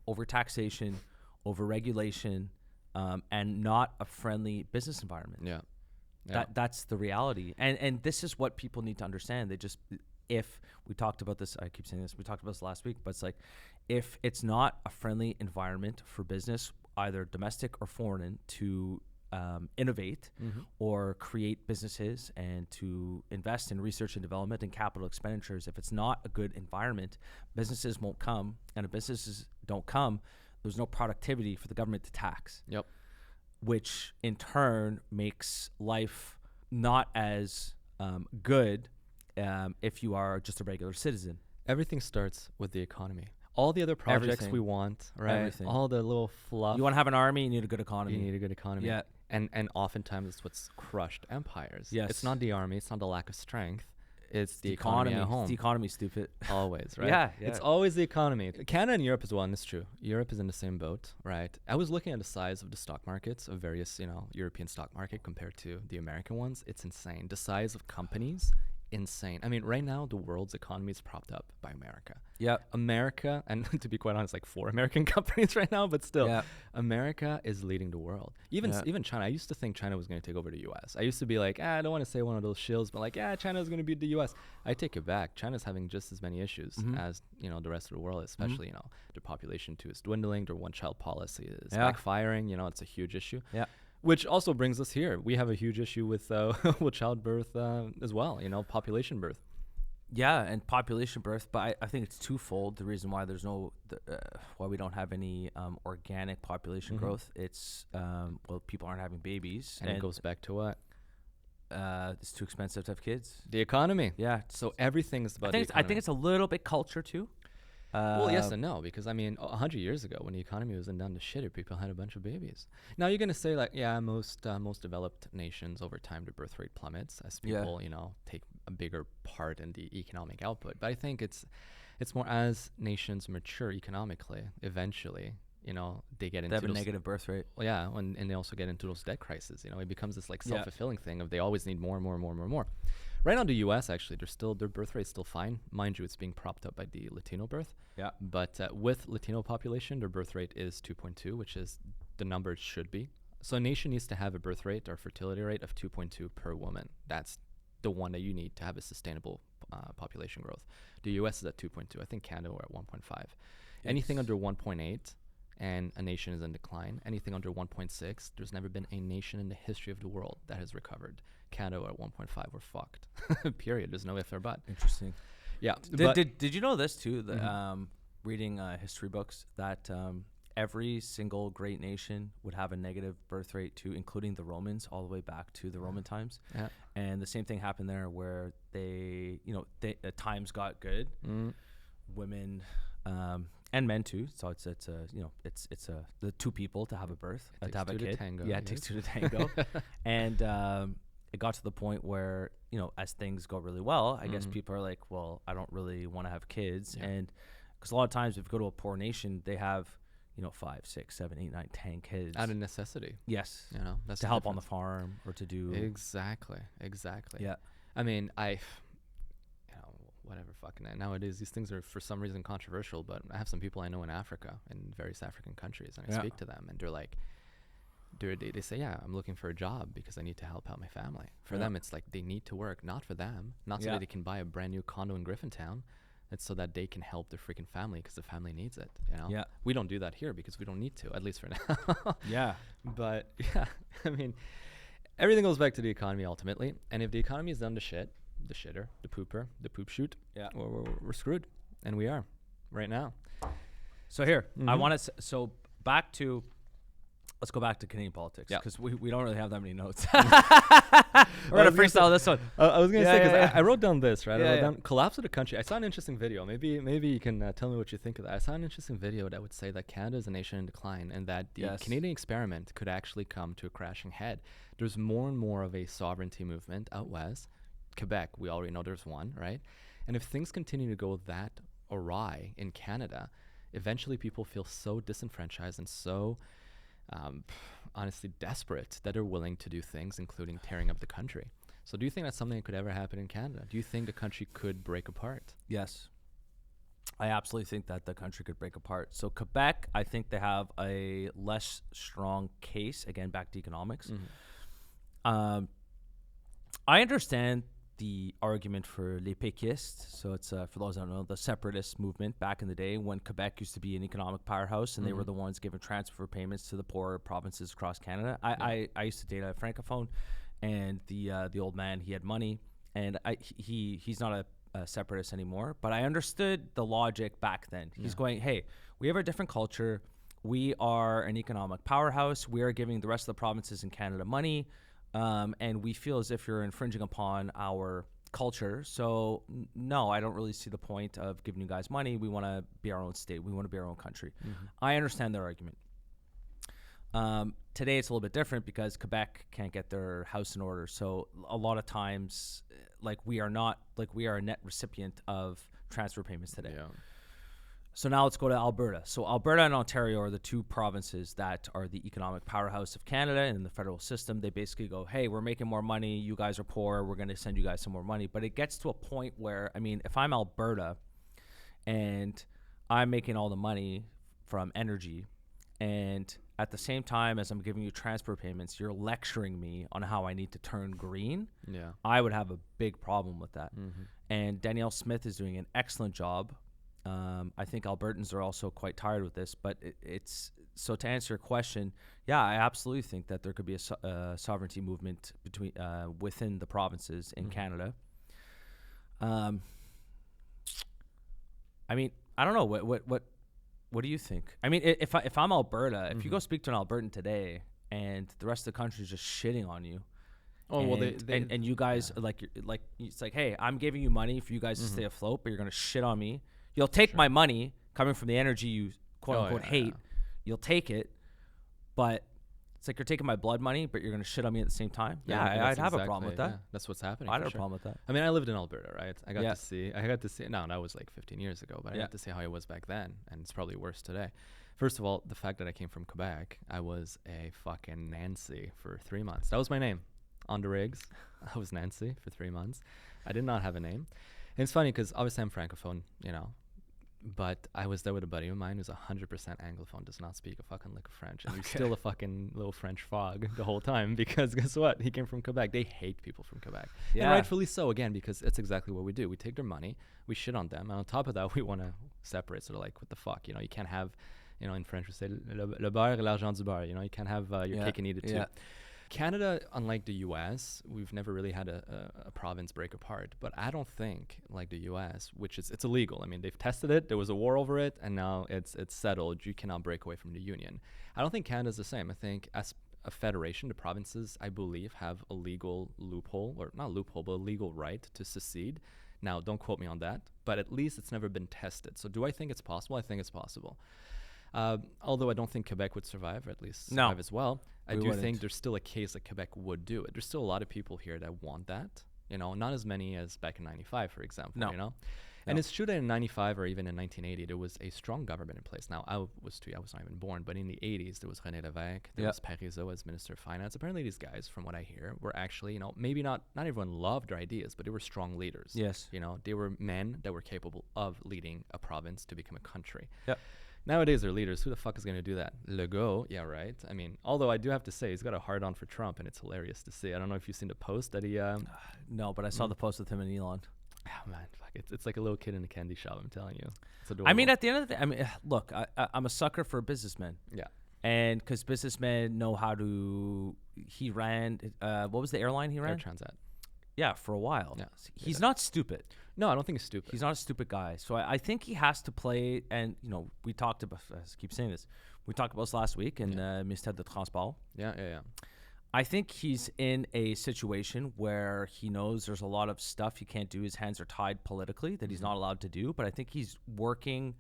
over taxation, over regulation, and not a friendly business environment. Yeah. That's the reality. And this is what people need to understand. If we talked about this, I keep saying this, we talked about this last week, but it's like, if it's not a friendly environment for business, either domestic or foreign, to innovate or create businesses and to invest in research and development and capital expenditures, if it's not a good environment, businesses won't come. And if businesses don't come, there's no productivity for the government to tax. Yep. Which in turn makes life not as good if you are just a regular citizen. Everything starts with the economy. All the other projects we want, right? Everything. All the little fluff. You want to have an army, you need a good economy. You need a good economy. Yeah. And oftentimes it's what's crushed empires. Yes. It's not the army. It's not the lack of strength. It's the economy economy at home. It's the economy, stupid. Always, right? Yeah. It's always the economy. Canada and Europe as well, and it's true. Europe is in the same boat, right? I was looking at the size of the stock markets of various, European stock market compared to the American ones. It's insane. The size of companies, insane. I mean, right now the world's economy is propped up by America. Yeah. America, and to be quite honest, like 4 American companies right now, but still, America is leading the world. Even China. I used to think China was going to take over the U.S. I used to be like, I don't want to say one of those shills, but like, China is going to beat the U.S. I take it back. China's having just as many issues as the rest of the world, especially their population too is dwindling. Their one-child policy is backfiring. It's a huge issue. Yeah. Which also brings us here. We have a huge issue with childbirth as well, population birth. Yeah, and population growth, but I think it's twofold. The reason why there's why we don't have any organic population growth, it's people aren't having babies, and it goes back to what? It's too expensive to have kids. The economy. Yeah. So everything is about. I think it's a little bit culture too. Well, yes and no, because I mean, 100 years ago, when the economy was down to shit, people had a bunch of babies. Now you're gonna say like, yeah, most developed nations over time, the birth rate plummets as people, take a bigger part in the economic output. But I think it's more as nations mature economically, eventually, they get into a negative birth rate. Well, yeah, and they also get into those debt crises. It becomes this like self-fulfilling thing of they always need more and more and more and more and more. Right now, the U.S. actually, their birth rate's still fine. Mind you, it's being propped up by the Latino birth. Yeah. But with Latino population, their birth rate is 2.2, which is the number it should be. So a nation needs to have a birth rate or fertility rate of 2.2 per woman. That's the one that you need to have a sustainable population growth. The U.S. is at 2.2. I think Canada we're at 1.5. Anything under 1.8, and a nation is in decline. Anything under 1.6, there's never been a nation in the history of the world that has recovered. Canada at 1.5, we're fucked. Period. There's no if or but. Interesting. Yeah. Did you know this too? Reading history books that every single great nation would have a negative birth rate too, including the Romans, all the way back to the Roman times. Yeah. And the same thing happened there, where they times got good. Women. And men too. So it's the two people to have a birth, to have a kid. It takes two to tango. And it got to the point where, as things go really well, I guess people are like, well, I don't really want to have kids. Yeah. And because a lot of times if you go to a poor nation, they have, 5, 6, 7, 8, 9, 10 kids. Out of necessity. Yes. That's to help on the farm or to do. Exactly. Yeah. I mean, whatever fucking nowadays these things are for some reason controversial, but I have some people I know in Africa, in various African countries, and I speak to them and they're like, they say, yeah, I'm looking for a job because I need to help out my family. For them it's like they need to work, not for them, not so that they can buy a brand new condo in Griffintown. It's so that they can help their freaking family because the family needs it. We don't do that here because we don't need to, at least for now. But yeah, I mean, everything goes back to the economy ultimately, and if the economy is done to shit, the shitter, the pooper, the poop shoot, we're screwed, and we are right now. So here, I want to let's go back to Canadian politics, because we don't really have that many notes. We're gonna freestyle this one. I was gonna say, because I wrote down this, right? I wrote down collapse of the country. I saw an interesting video. Maybe you can tell me what you think of that. I saw an interesting video that would say that Canada is a nation in decline, and that the Canadian experiment could actually come to a crashing head. There's more and more of a sovereignty movement out west. Quebec, we already know there's one, right? And if things continue to go that awry in Canada, eventually people feel so disenfranchised and so honestly desperate that they're willing to do things, including tearing up the country. So do you think that's something that could ever happen in Canada? Do you think the country could break apart? Yes. I absolutely think that the country could break apart. So Quebec, I think they have a less strong case, again, back to economics. I understand the argument for les péquistes. So it's, for those that don't know, the separatist movement back in the day when Quebec used to be an economic powerhouse, and they were the ones giving transfer payments to the poorer provinces across Canada. I used to date a francophone, and the old man, he had money, and he's not a separatist anymore, but I understood the logic back then. He's going, hey, we have a different culture. We are an economic powerhouse. We are giving the rest of the provinces in Canada money. And we feel as if you're infringing upon our culture. So no, I don't really see the point of giving you guys money. We want to be our own state. We want to be our own country. I understand their argument. Today it's a little bit different because Quebec can't get their house in order. So a lot of times, we are a net recipient of transfer payments today. Yeah. So now let's go to Alberta. So Alberta and Ontario are the two provinces that are the economic powerhouse of Canada, and in the federal system, they basically go, hey, we're making more money. You guys are poor. We're going to send you guys some more money. But it gets to a point where, I mean, if I'm Alberta and I'm making all the money from energy, and at the same time as I'm giving you transfer payments, you're lecturing me on how I need to turn green, I would have a big problem with that. And Daigneault Smith is doing an excellent job. I think Albertans are also quite tired with this, but it's so to answer your question, yeah, I absolutely think that there could be a sovereignty movement between within the provinces in Canada. I mean, I don't know. What do you think? I mean, if I'm Alberta, if you go speak to an Albertan today and the rest of the country is just shitting on you, and you guys like it's like, hey, I'm giving you money for you guys to stay afloat, but you're gonna shit on me. You'll take my money coming from the energy you quote unquote hate. You'll take it, but it's like you're taking my blood money, but you're gonna shit on me at the same time. I'd have a problem with that. That's what's happening. I'd have a problem with that. I mean, I lived in Alberta, right? I got to see. No, that was like 15 years ago, but I got to see how it was back then, and it's probably worse today. First of all, the fact that I came from Quebec, I was a fucking Nancy for 3 months. That was my name. On the rigs, I was Nancy for 3 months. I did not have a name. And it's funny because obviously I'm Francophone, you know, but I was there with a buddy of mine who's 100% Anglophone, does not speak a fucking lick of French. And he's still a fucking little French frog the whole time because guess what? He came from Quebec. They hate people from Quebec. Yeah. And rightfully so, again, because it's exactly what we do. We take their money, we shit on them. And on top of that, we want to separate. So like, what the fuck? You know, you can't have, you know, in French we say le beurre et l'argent du beurre. You know, you can't have your cake and eat it too. Canada, unlike the U.S., we've never really had a province break apart. But I don't think, like the U.S., which is it's illegal. I mean, they've tested it. There was a war over it, and now it's settled. You cannot break away from the union. I don't think Canada's the same. I think as a federation, the provinces, I believe, have a legal loophole, or not loophole, but a legal right to secede. Now, don't quote me on that, but at least it's never been tested. So do I think it's possible? I think it's possible. Although I don't think Quebec would survive, or at least survive as well. I do think there's still a case that Quebec would do it. There's still a lot of people here that want that. You know, not as many as back in 95, for example, you know? And it's true that in 95 or even in 1980, there was a strong government in place. Now, I was not even born, but in the 80s, there was René Lévesque, there was Parizeau as Minister of Finance. Apparently, these guys, from what I hear, were actually, you know, maybe not everyone loved their ideas, but they were strong leaders. Yes. You know, they were men that were capable of leading a province to become a country. Yep. Nowadays, they're leaders. Who the fuck is going to do that? Legault, yeah, right. I mean, although I do have to say, he's got a hard on for Trump, and it's hilarious to see. I don't know if you've seen the post that he... no, but I saw the post with him and Elon. Oh, man, fuck. It's like a little kid in a candy shop, I'm telling you. It's adorable. I mean, at the end of the day, I mean, look, I'm a sucker for businessmen. Yeah. And because businessmen know how to... He ran... what was the airline he ran? Air Transat. Yeah, for a while. Yeah. He's not stupid. No, I don't think he's stupid. He's not a stupid guy. So I think he has to play, and, you know, we talked about, I keep saying this, we talked about this last week in Ministère de Transport. Yeah. I think he's in a situation where he knows there's a lot of stuff he can't do. His hands are tied politically that he's not allowed to do. But I think he's working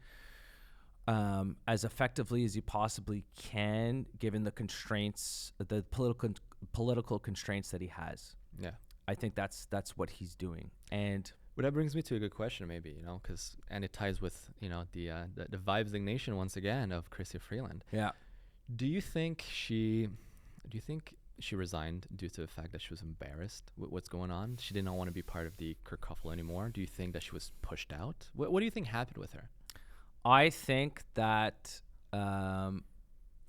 as effectively as he possibly can, given the constraints, the political constraints that he has. Yeah. I think that's what he's doing. And... Well, that brings me to a good question, maybe, you know, and it ties with, you know, the resignation once again of Chrystia Freeland. Yeah. Do you think she resigned due to the fact that she was embarrassed with what's going on? She did not want to be part of the kerfuffle anymore. Do you think that she was pushed out? What do you think happened with her? I think that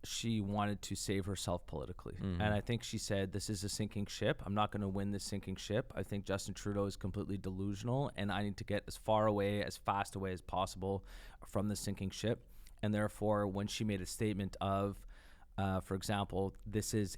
she wanted to save herself politically. Mm-hmm. And I think she said, this is a sinking ship. I'm not going to win this sinking ship. I think Justin Trudeau is completely delusional, and I need to get as far away, as fast away as possible from the sinking ship. And therefore, when she made a statement of, for example, this is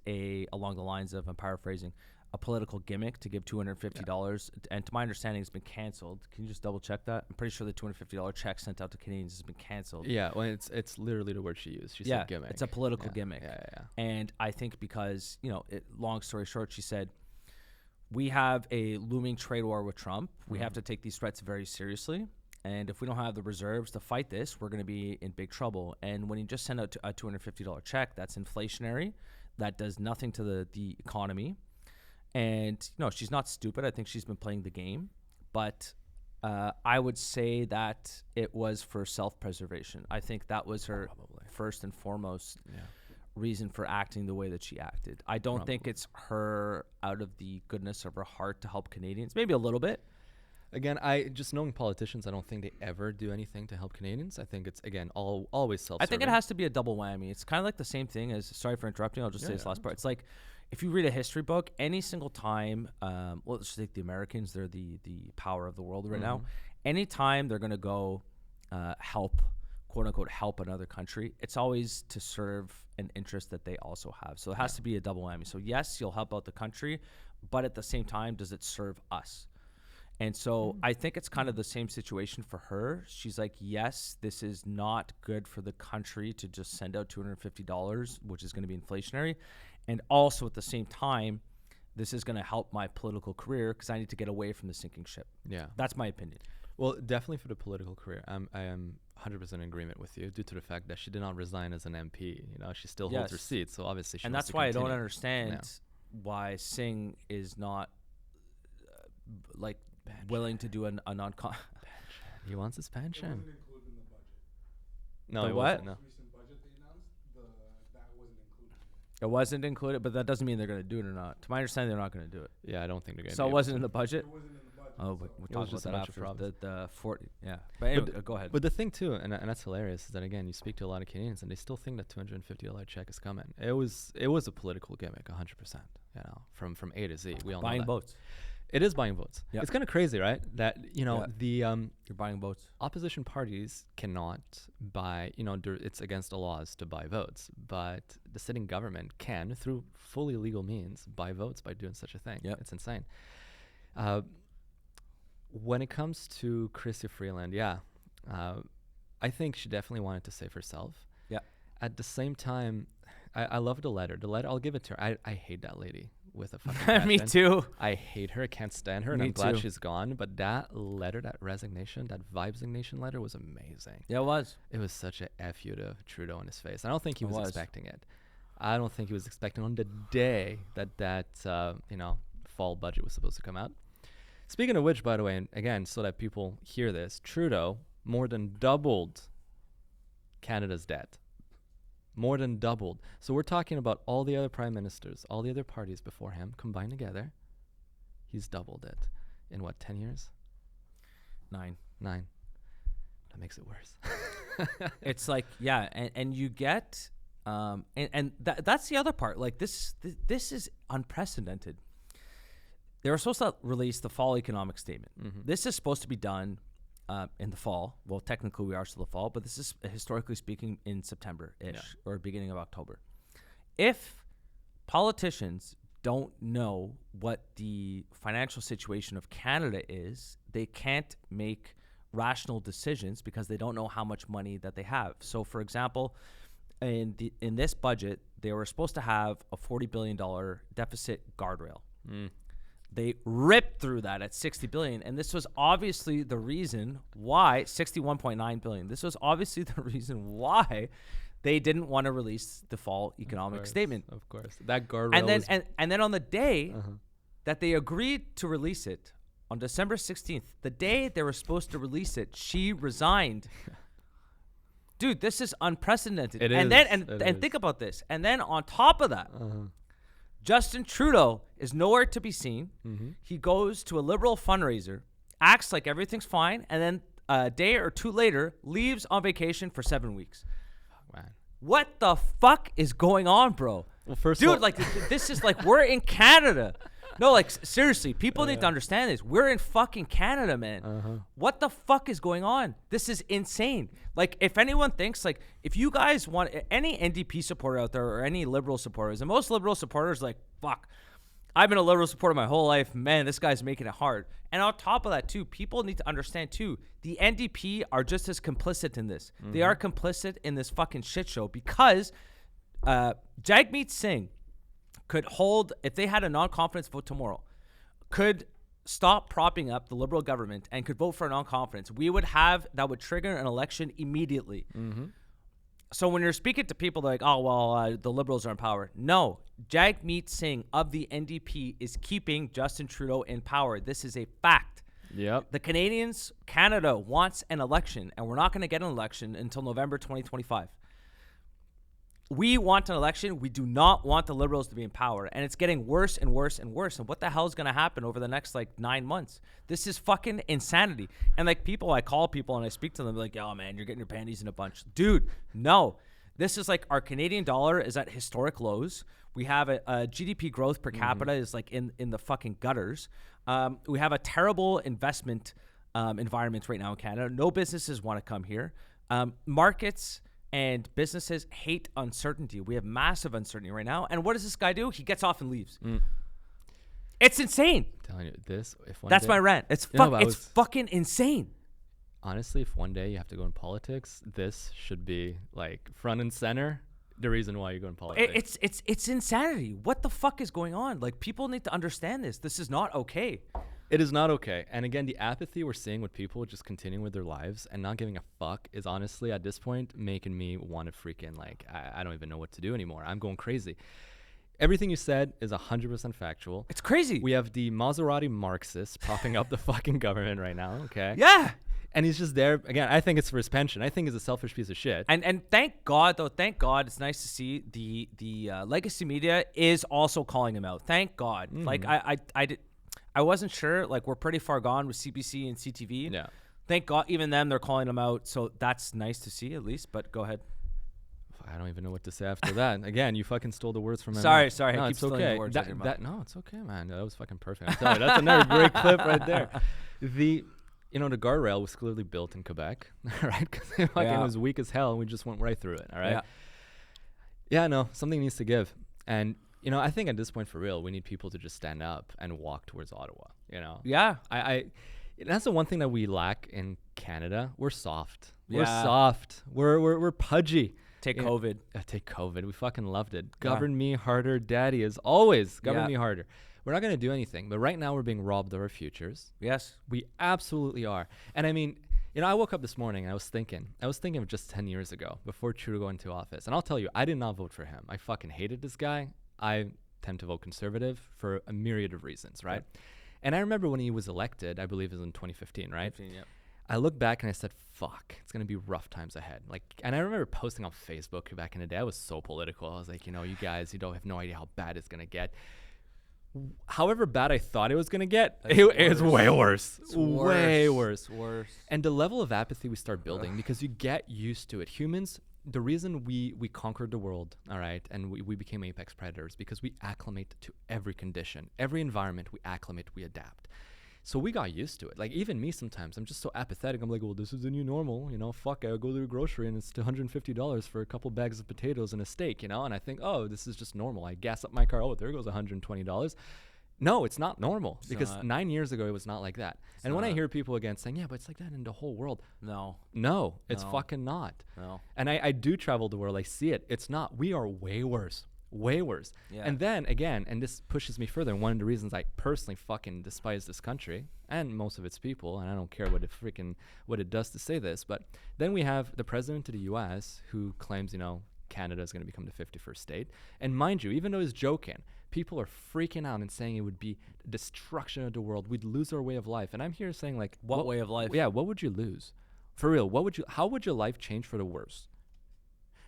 along the lines of, I'm paraphrasing, a political gimmick to give $250, and to my understanding, it's been canceled. Can you just double check that? I'm pretty sure the $250 check sent out to Canadians has been canceled. Yeah, well, it's literally the word she used. She said gimmick. It's a political gimmick. Yeah. And I think because, you know, long story short, she said, we have a looming trade war with Trump. We have to take these threats very seriously. And if we don't have the reserves to fight this, we're going to be in big trouble. And when you just send out a $250 check, that's inflationary. That does nothing to the economy. And, you know, she's not stupid. I think she's been playing the game. But I would say that it was for self-preservation. I think that was her first and foremost reason for acting the way that she acted. I don't think it's her out of the goodness of her heart to help Canadians. Maybe a little bit. Again, just knowing politicians, I don't think they ever do anything to help Canadians. I think it's, again, always self-serving. I think it has to be a double whammy. It's kind of like the same thing as, sorry for interrupting, I'll just say this last part. It's like, if you read a history book, any single time, let's just take the Americans, they're the power of the world right now. Anytime they're going to go help, quote unquote, help another country, it's always to serve an interest that they also have. So it has to be a double whammy. So yes, you'll help out the country, but at the same time, does it serve us? And so I think it's kind of the same situation for her. She's like, yes, this is not good for the country to just send out $250, which is going to be inflationary. And also at the same time, this is going to help my political career because I need to get away from the sinking ship. Yeah. That's my opinion. Well, definitely for the political career, I am 100% in agreement with you due to the fact that she did not resign as an MP. You know, she still holds her seat, so obviously she and wants that's to why continue. I don't understand why Singh is not willing to do a non-con. He wants his pension. It wasn't included in the budget. No, The it what? wasn't. No. Recent budget they announced, that wasn't included. It wasn't included, but that doesn't mean they're going to do it or not. To my understanding, they're not going to do it. Yeah, I don't think they're going to. So it wasn't in the budget. It wasn't in the budget. Oh, so we'll It talk was about just a that bunch of after problems. the 40. Yeah, but anyway, go ahead. But the thing too, and that's hilarious, is that again, you speak to a lot of Canadians, and they still think that $250 check is coming. It was a political gimmick, 100%. You know, from A to Z. We all know Buying that. votes. It is buying votes. Yep. It's kind of crazy, right? That the You're buying votes. opposition parties cannot buy. It's against the laws to buy votes, but the sitting government can, through fully legal means, buy votes by doing such a thing. Yep. It's insane. When it comes to Chrystia Freeland, I think she definitely wanted to save herself. Yeah. At the same time, I love the letter. The letter, I'll give it to her. I hate that lady with a fucking passion. Me too. I hate her. I can't stand her, and Me I'm glad too. she's gone. But that letter, that resignation, that Vibesignation letter was amazing. Yeah, it was. It was such a F you to Trudeau in his face. I don't think he It was was. expecting it. I don't think he was expecting on the day that fall budget was supposed to come out. Speaking of which, by the way, and again, so that people hear this, Trudeau more than doubled Canada's debt. More than doubled. So we're talking about all the other prime ministers, all the other parties before him combined together. He's doubled it in 10 years? 9. 9. That makes it worse. It's like, yeah, and you get, and that's the other part. Like this is unprecedented. They were supposed to release the fall economic statement. Mm-hmm. This is supposed to be done in the fall. Well, technically we are still the fall, but this is historically speaking in September-ish or beginning of October. If politicians don't know what the financial situation of Canada is, they can't make rational decisions because they don't know how much money that they have. So, for example, in this budget, they were supposed to have a $40 billion deficit guardrail. They ripped through that at $60 billion, and this was obviously the reason why $61.9 billion. This was obviously the reason why they didn't want to release the fall economic statement. Of course, that guardrail. And then on the day that they agreed to release it, on December 16th, the day they were supposed to release it, she resigned. Dude, this is unprecedented. It and is. And think about this. And then on top of that, Justin Trudeau is nowhere to be seen. He goes to a Liberal fundraiser, acts like everything's fine, and then a day or two later leaves on vacation for 7 weeks. Man. What the fuck is going on, bro? Well, first Dude, of all, like this is like we're in Canada. No, like seriously, people need to understand this. We're in fucking Canada, man. What the fuck is going on? This is insane. Like, if anyone thinks, like, if you guys want any NDP supporter out there or any Liberal supporters, and most Liberal supporters, like, fuck, I've been a Liberal supporter my whole life. Man, this guy's making it hard. And on top of that, too, people need to understand, too, the NDP are just as complicit in this. They are complicit in this fucking shit show because Jagmeet Singh could hold, if they had a non-confidence vote tomorrow, could stop propping up the Liberal government and could vote for a non-confidence. That would trigger an election immediately. So when you're speaking to people, they're like, oh, well, the Liberals are in power. No, Jagmeet Singh of the NDP is keeping Justin Trudeau in power. This is a fact. Yep. The Canada wants an election, and we're not going to get an election until November 2025. We want an election. We do not want the Liberals to be in power. And it's getting worse and worse and worse. And what the hell is going to happen over the next, 9 months? This is fucking insanity. And, I call people and I speak to them like, oh, man, you're getting your panties in a bunch. Dude, no. This is our Canadian dollar is at historic lows. We have a GDP growth per capita is, in the fucking gutters. We have a terrible investment environment right now in Canada. No businesses want to come here. Markets and businesses hate uncertainty. We have massive uncertainty right now. And what does this guy do? He gets off and leaves. It's insane. I'm telling you this. If one That's day, my rant. It's fucking insane. honestly, if one day you have to go in politics, this should be like front and center. The reason why you go in politics. It's insanity. What the fuck is going on? Like, people need to understand this. This is not okay. It is not okay. And again, the apathy we're seeing with people just continuing with their lives and not giving a fuck is honestly at this point making me want to freaking like, I don't even know what to do anymore. I'm going crazy. Everything you said is 100% factual. It's crazy. We have the Maserati Marxist propping up the fucking government right now. Okay. Yeah. And he's just there. Again, I think it's for his pension. I think he's a selfish piece of shit. And thank God, though. Thank God, it's nice to see the legacy media is also calling him out. Thank God. Like I wasn't sure. Like, we're pretty far gone with CBC and CTV. Yeah. Thank God, even them, they're calling him out. So that's nice to see, at least. But go ahead. I don't even know what to say after that. Again, you fucking stole the words from my Sorry. No, I keep it's stealing okay. the words out of your mouth. No, it's okay, man. That was fucking perfect. I'm telling you, that's another great clip right there. The guardrail was clearly built in Quebec, right? Because it fucking was weak as hell, and we just went right through it. All right. Yeah. No, something needs to give, and I think at this point, for real, we need people to just stand up and walk towards Ottawa. Yeah. I that's the one thing that we lack in Canada. We're soft. We're Yeah. soft. We're pudgy. Take COVID. Take COVID. We fucking loved it. Govern me harder, daddy, as always. Govern me harder. We're not going to do anything. But right now we're being robbed of our futures. Yes. We absolutely are. And I mean, I woke up this morning and I was thinking of just 10 years ago before Trudeau went into office. And I'll tell you, I did not vote for him. I fucking hated this guy. I tend to vote conservative for a myriad of reasons, right? And I remember when he was elected, I believe it was in 2015, right? 15, yeah. I look back and I said, fuck, it's going to be rough times ahead. And I remember posting on Facebook back in the day. I was so political. I was like, you guys, don't have no idea how bad it's going to get. However bad I thought it was going to get, it's way worse. It's way worse. It's worse. And the level of apathy we start building, because you get used to it. Humans, the reason we conquered the world, all right, and we became apex predators, because we acclimate to every condition. Every environment, we acclimate, we adapt. So we got used to it. Like, even me sometimes, I'm just so apathetic. I'm like, well, this is the new normal. Fuck, I go to the grocery and it's $150 for a couple bags of potatoes and a steak, And I think, oh, this is just normal. I gas up my car. Oh, there goes $120. No, it's not normal, because 9 years ago, it was not like that. And when I hear people again saying, yeah, but it's like that in the whole world. No, it's fucking not. No. And I do travel the world. I see it. It's not. We are way worse. Way worse. Yeah. And then again, and this pushes me further, and one of the reasons I personally fucking despise this country and most of its people, and I don't care what it does to say this, but then we have the president of the US who claims, Canada is going to become the 51st state. And mind you, even though he's joking, people are freaking out and saying it would be destruction of the world. We'd lose our way of life. And I'm here saying, like, what way of life? Yeah, what would you lose? For real, how would your life change for the worse?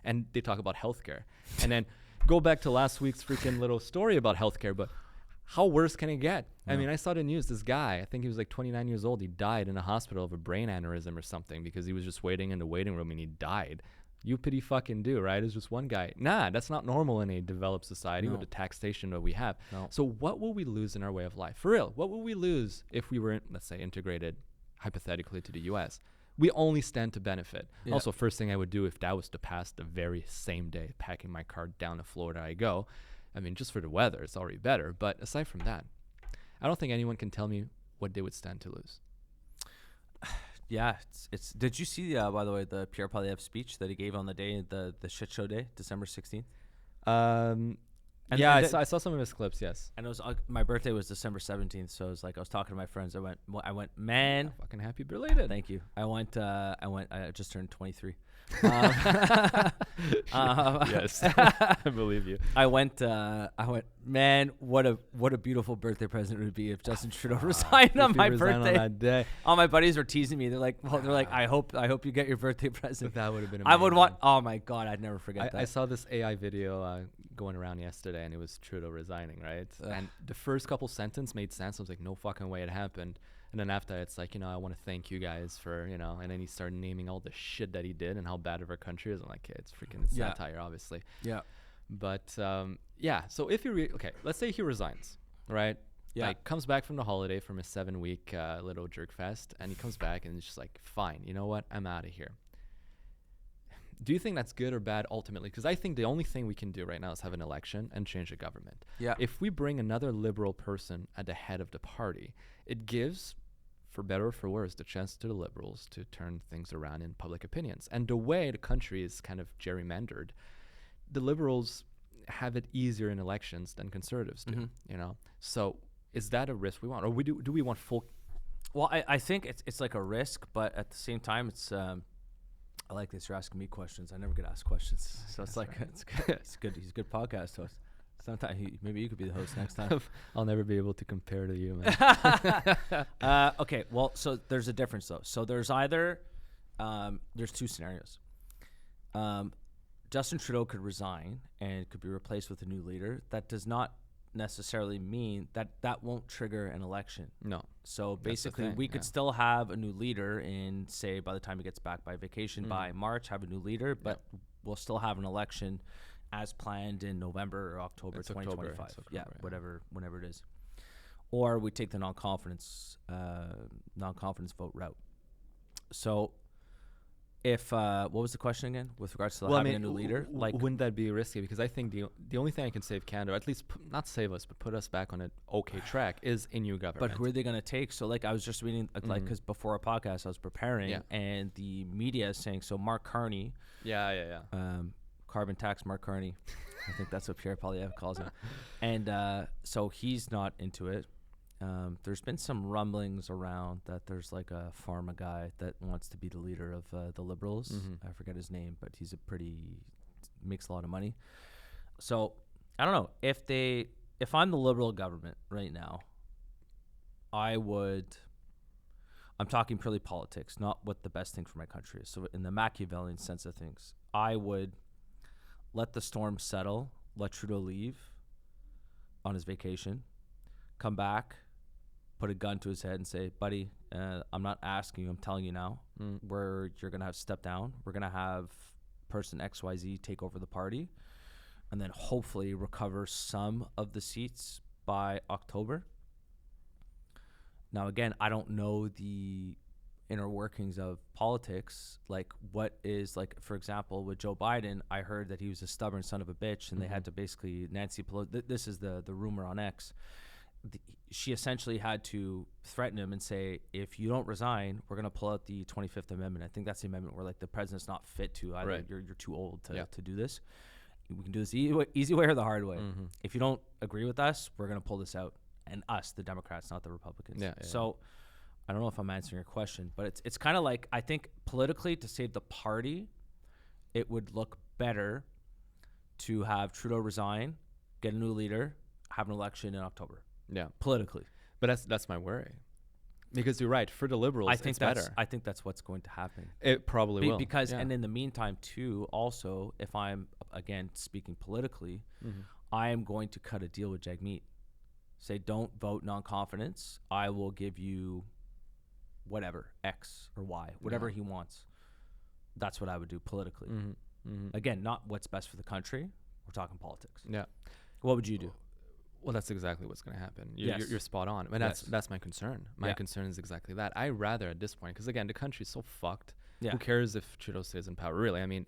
And they talk about healthcare. And then go back to last week's freaking little story about healthcare, but how worse can it get? I mean, I saw the news, this guy, I think he was like 29 years old. He died in a hospital of a brain aneurysm or something because he was just waiting in the waiting room and he died. You pity fucking do, right? It's just one guy. Nah, that's not normal in a developed society with the taxation that we have. No. So what will we lose in our way of life? For real, what will we lose if we were, let's say, integrated hypothetically to the US? We only stand to benefit. Yeah. Also, first thing I would do if that was to pass the very same day, packing my car down to Florida I go. I mean, just for the weather, it's already better. But aside from that, I don't think anyone can tell me what they would stand to lose. Yeah, it's. Did you see, by the way, the Pierre Poilievre speech that he gave on the day, the shit show day, December 16th? I saw some of his clips. Yes, and it was my birthday was December 17th, so it was like I was talking to my friends. I went, man, fucking happy belated. Thank you. I just turned 23. Yes, I believe you. I went, man, what a beautiful birthday present it would be if Justin Trudeau resigned on my birthday. On that day. All my buddies were teasing me. They're like, I hope you get your birthday present. That would have been amazing. I would want. Oh my God, I'd never forget that. I saw this AI video going around yesterday, and it was Trudeau resigning, right? And the first couple sentences made sense. I was like, no fucking way it happened. And then after it's like, I want to thank you guys for, and then he started naming all the shit that he did and how bad of our country is. I'm like, it's freaking satire, obviously. Yeah. But, so if you, let's say he resigns, right? Yeah. Like, comes back from the holiday from a 7-week little jerk fest, and he comes back and he's just like, fine, you know what? I'm out of here. Do you think that's good or bad ultimately? Because I think the only thing we can do right now is have an election and change the government. Yeah. If we bring another liberal person at the head of the party, it gives, for better or for worse, the chance to the liberals to turn things around in public opinions. And the way the country is kind of gerrymandered, the liberals have it easier in elections than conservatives do, you know? So is that a risk we want? Or do we want full... Well, I think it's like a risk, but at the same time, it's I like this. You're asking me questions. I never get asked questions, so it's like it's good. It's good. He's a good podcast host. Sometimes maybe you could be the host next time. I'll never be able to compare to you, man. Okay, well, so there's a difference though. So there's either there's two scenarios. Justin Trudeau could resign and could be replaced with a new leader. That does not necessarily mean that won't trigger an election. No. So basically, we could still have a new leader in, say, by the time he gets back by vacation, by March, have a new leader, but we'll still have an election as planned in November or October 2025. Whenever it is. Or we take the non-confidence vote route. So if what was the question again with regards to having a new leader? Like, wouldn't that be risky? Because I think the only thing I can save Canada, or at least not save us, but put us back on an okay track, is a new government. But who are they going to take? So like I was just reading, like, because before our podcast I was preparing, and the media is saying, so Mark Carney, carbon tax Mark Carney, I think that's what Pierre Poilievre calls him, and so he's not into it. There's been some rumblings around that there's like a pharma guy that wants to be the leader of the Liberals. I forget his name, but he's makes a lot of money. So I don't know if I'm the Liberal government right now, I'm talking purely politics, not what the best thing for my country is. So in the Machiavellian sense of things, I would let the storm settle, let Trudeau leave on his vacation, come back, put a gun to his head and say, buddy, I'm not asking you, I'm telling you now, you're going to have to step down. We're going to have person XYZ take over the party, and then hopefully recover some of the seats by October. Now, again, I don't know the inner workings of politics, like what is, like, for example, with Joe Biden, I heard that he was a stubborn son of a bitch, and they had to basically, Nancy Pelosi, this is the rumor on X, she essentially had to threaten him and say, if you don't resign, we're going to pull out the 25th Amendment. I think that's the amendment where, like, the president's not fit to either. Right. You're too old to do this. We can do this easy way or the hard way. If you don't agree with us, we're going to pull this out. And us, the Democrats, not the Republicans. So I don't know if I'm answering your question, but it's kind of like, I think politically, to save the party, it would look better to have Trudeau resign, get a new leader, have an election in October. Yeah, politically. But that's my worry, because you're right. For the Liberals, it's better. I think that's what's going to happen. It probably will. Because and in the meantime too, also, if I'm again speaking politically, I am going to cut a deal with Jagmeet. Say, don't vote non-confidence. I will give you whatever, X or Y, whatever he wants. That's what I would do politically. Again, not what's best for the country. We're talking politics. Yeah. What would you do? Well, that's exactly what's going to happen. You're spot on. And that's my concern. My concern is exactly that. I rather at this point, because again, the country's so fucked. Who cares if Trudeau stays in power? Really, I mean,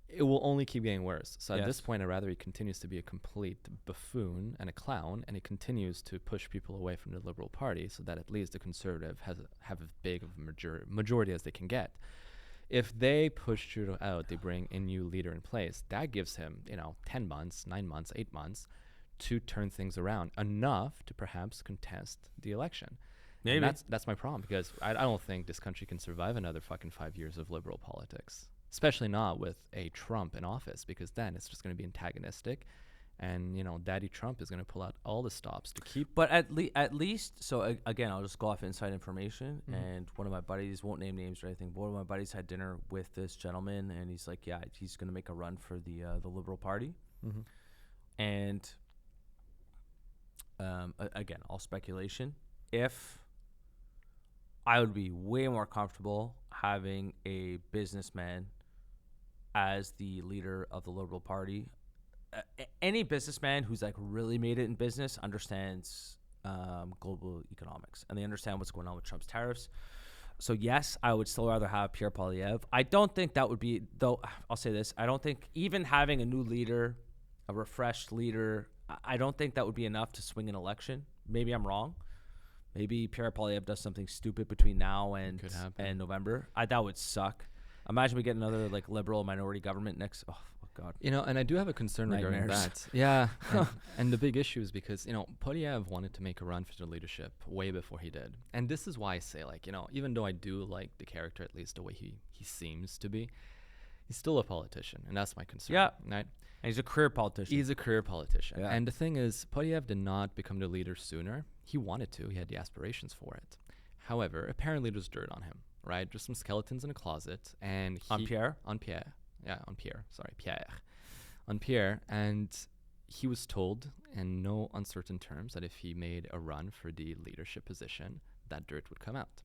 it will only keep getting worse. So at this point, I'd rather he continues to be a complete buffoon and a clown, and he continues to push people away from the Liberal Party, so that at least the Conservative have as big of a majority as they can get. If they push Trudeau out, they bring a new leader in place. That gives him, 10 months, 9 months, 8 months to turn things around, enough to perhaps contest the election. Maybe. And that's my problem, because I don't think this country can survive another fucking 5 years of liberal politics, especially not with a Trump in office, because then it's just going to be antagonistic, and Daddy Trump is going to pull out all the stops to keep. But at least, so again, I'll just go off inside information. And one of my buddies, won't name names or anything, but one of my buddies had dinner with this gentleman, and he's like, yeah, he's going to make a run for the Liberal Party, and. Again, all speculation. If I would be way more comfortable having a businessman as the leader of the Liberal Party. Any businessman who's like really made it in business understands global economics, and they understand what's going on with Trump's tariffs. So yes, I would still rather have Pierre Poilievre. I don't think that would be, though. I'll say this: I don't think even having a new leader, a refreshed leader, I don't think that would be enough to swing an election. Maybe I'm wrong. Maybe Pierre Poilievre does something stupid between now and November. That would suck. Imagine we get another like liberal minority government next. Oh God. You know, and I do have a concern regarding Nightmares. that. Yeah, and the big issue is because, you know, Poilievre wanted to make a run for the leadership way before he did. And this is why I say, like, you know, even though I do like the character, at least the way he seems to be, he's still a politician, and that's my concern. Yeah. Right? And he's a career politician. He's a career politician. Yeah. And the thing is, Poilievre did not become the leader sooner. He wanted to. He had the aspirations for it. However, apparently there's dirt on him, right? Just some skeletons in a closet. And On Pierre? On Pierre. Yeah, on Pierre. Sorry, Pierre. On Pierre. And he was told in no uncertain terms that if he made a run for the leadership position, that dirt would come out.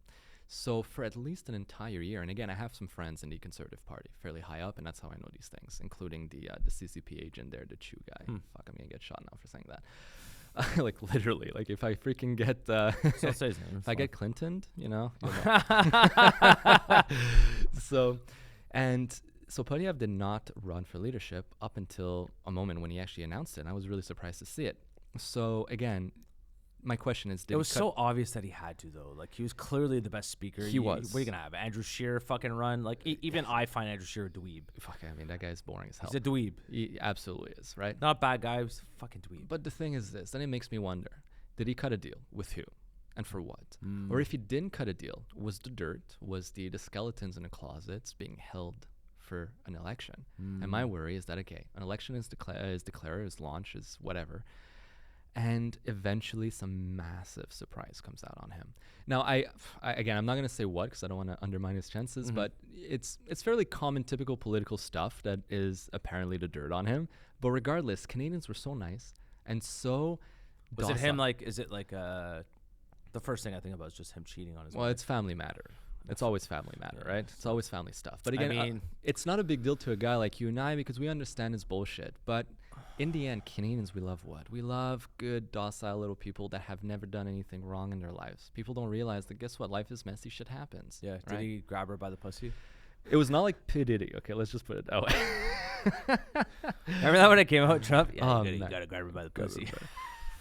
So for at least an entire year, and again, I have some friends in the Conservative Party, fairly high up, and that's how I know these things, including the CCP agent there, the Chew guy. Fuck, I'm gonna get shot now for saying that. Like literally, like if I freaking get, So say his name, if I get Clintoned, you know. So Poilievre did not run for leadership up until a moment when he actually announced it, and I was really surprised to see it. So again, my question is, It was so obvious that he had to, though. Like, he was clearly the best speaker. He was. What are you going to have? Andrew Scheer fucking run? Like, even I find Andrew Scheer a dweeb. Fuck, I mean, that guy's boring as hell. He's a dweeb. He absolutely is, right? Not a bad guy. He's a fucking dweeb. But the thing is this, then it makes me wonder, did he cut a deal? With who? And for what? Or if he didn't cut a deal, was the dirt, was the skeletons in the closets being held for an election? And my worry is that, okay, an election is declared, is launched, is whatever, and eventually some massive surprise comes out on him. Now, I again, I'm not going to say what because I don't want to undermine his chances, but it's fairly common, typical political stuff that is apparently the dirt on him. But regardless, Canadians were so nice and so Was docile. it him, like, is it like, the first thing I think about is just him cheating on his Well, wife. it's family matter. It's always family matter, Yeah. right? It's always family stuff. But again, mean- it's not a big deal to a guy like you and I because we understand his bullshit. But in the end, Canadians, we love what? We love good, docile little people that have never done anything wrong in their lives. People don't realize that, guess what? Life is messy. Shit happens. Yeah. Did right? he grab her by the pussy? It was not like P. Diddy. Okay, let's just put it that way. Remember that when it came out, Trump? Yeah, you man. gotta grab her by the pussy.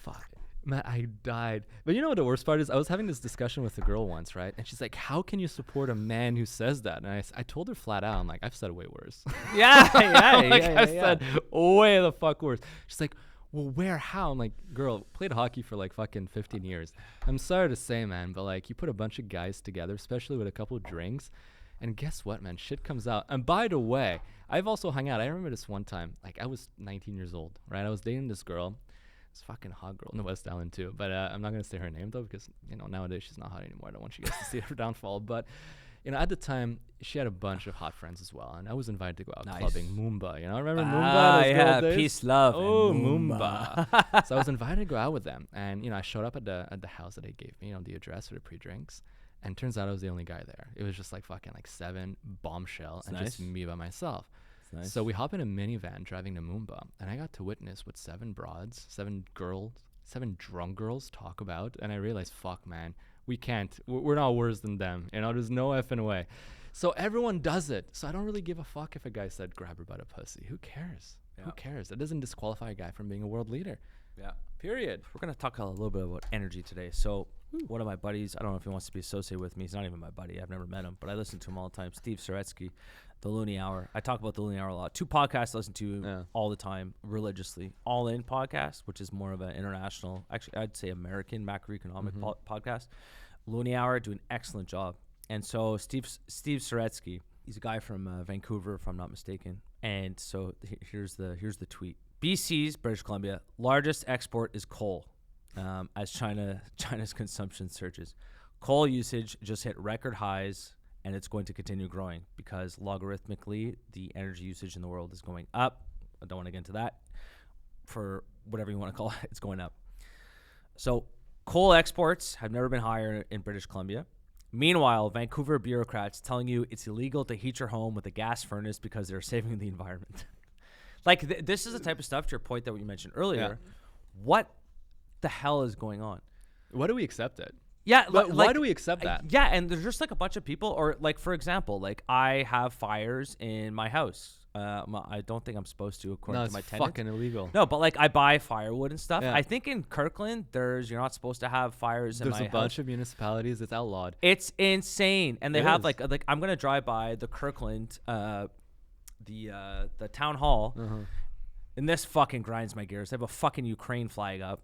Fuck. Man, I died. But you know what the worst part is? I was having this discussion with a girl once, right? And she's like, how can you support a man who says that? And I told her flat out, I'm like, I've said way worse. Yeah, I've said way the fuck worse. She's like, well, where, how? I'm like, girl, played hockey for like fucking 15 years. I'm sorry to say, man, but like you put a bunch of guys together, especially with a couple of drinks, and guess what, man? Shit comes out. And by the way, I've also hung out. I remember this one time, like I was 19 years old, right? I was dating this girl. This fucking hot girl in the West Island too. But I'm not going to say her name though because, you know, nowadays she's not hot anymore. I don't want you guys to see her downfall. But, you know, at the time, she had a bunch of hot friends as well. And I was invited to go out clubbing. Moomba, you know? Remember Moomba? Those Yeah, days? peace, love. Oh, and Moomba. So I was invited to go out with them. And, you know, I showed up at the house that they gave me, you know, the address for the pre-drinks. And turns out I was the only guy there. It was just like fucking like 7 bombshell and just me by myself. Nice. So we hop in a minivan driving to Moomba. And I got to witness what 7 broads, 7 girls, 7 drunk girls talk about. And I realized, fuck, man, we can't. We're not worse than them. You know, there's no effing way. So everyone does it. So I don't really give a fuck if a guy said grab her by the pussy. Who cares? Yeah. Who cares? That doesn't disqualify a guy from being a world leader. Yeah. Period. We're going to talk a little bit about energy today. So one of my buddies, I don't know if he wants to be associated with me. He's not even my buddy. I've never met him, but I listen to him all the time. Steve Serretski, The Looney Hour. I talk about The Looney Hour a lot. 2 podcasts I listen to all the time, religiously. All In podcast, which is more of an international, actually I'd say American macroeconomic podcast. Looney Hour do an excellent job. And so Steve Serretski, he's a guy from Vancouver, if I'm not mistaken. And so here's the tweet. BC's, British Columbia, largest export is coal, as China's consumption surges. Coal usage just hit record highs, and it's going to continue growing because logarithmically the energy usage in the world is going up. I don't want to get into that. For whatever you want to call it, it's going up. So coal exports have never been higher in British Columbia. Meanwhile, Vancouver bureaucrats telling you it's illegal to heat your home with a gas furnace because they're saving the environment. Like, this is the type of stuff, to your point that you mentioned earlier. What the hell is going on? Why do we accept it? Yeah, But why do we accept that? Yeah, and there's just like a bunch of people, or like for example, like I have fires in my house. I don't think I'm supposed to, according No, to my it's tenant. fucking illegal. No, but like I buy firewood and stuff. Yeah. I think in Kirkland, you're not supposed to have fires in There's my a bunch house. of municipalities. It's outlawed. It's insane, and they It have is. like I'm gonna drive by the Kirkland, the town hall, and this fucking grinds my gears. They have a fucking Ukraine flag up.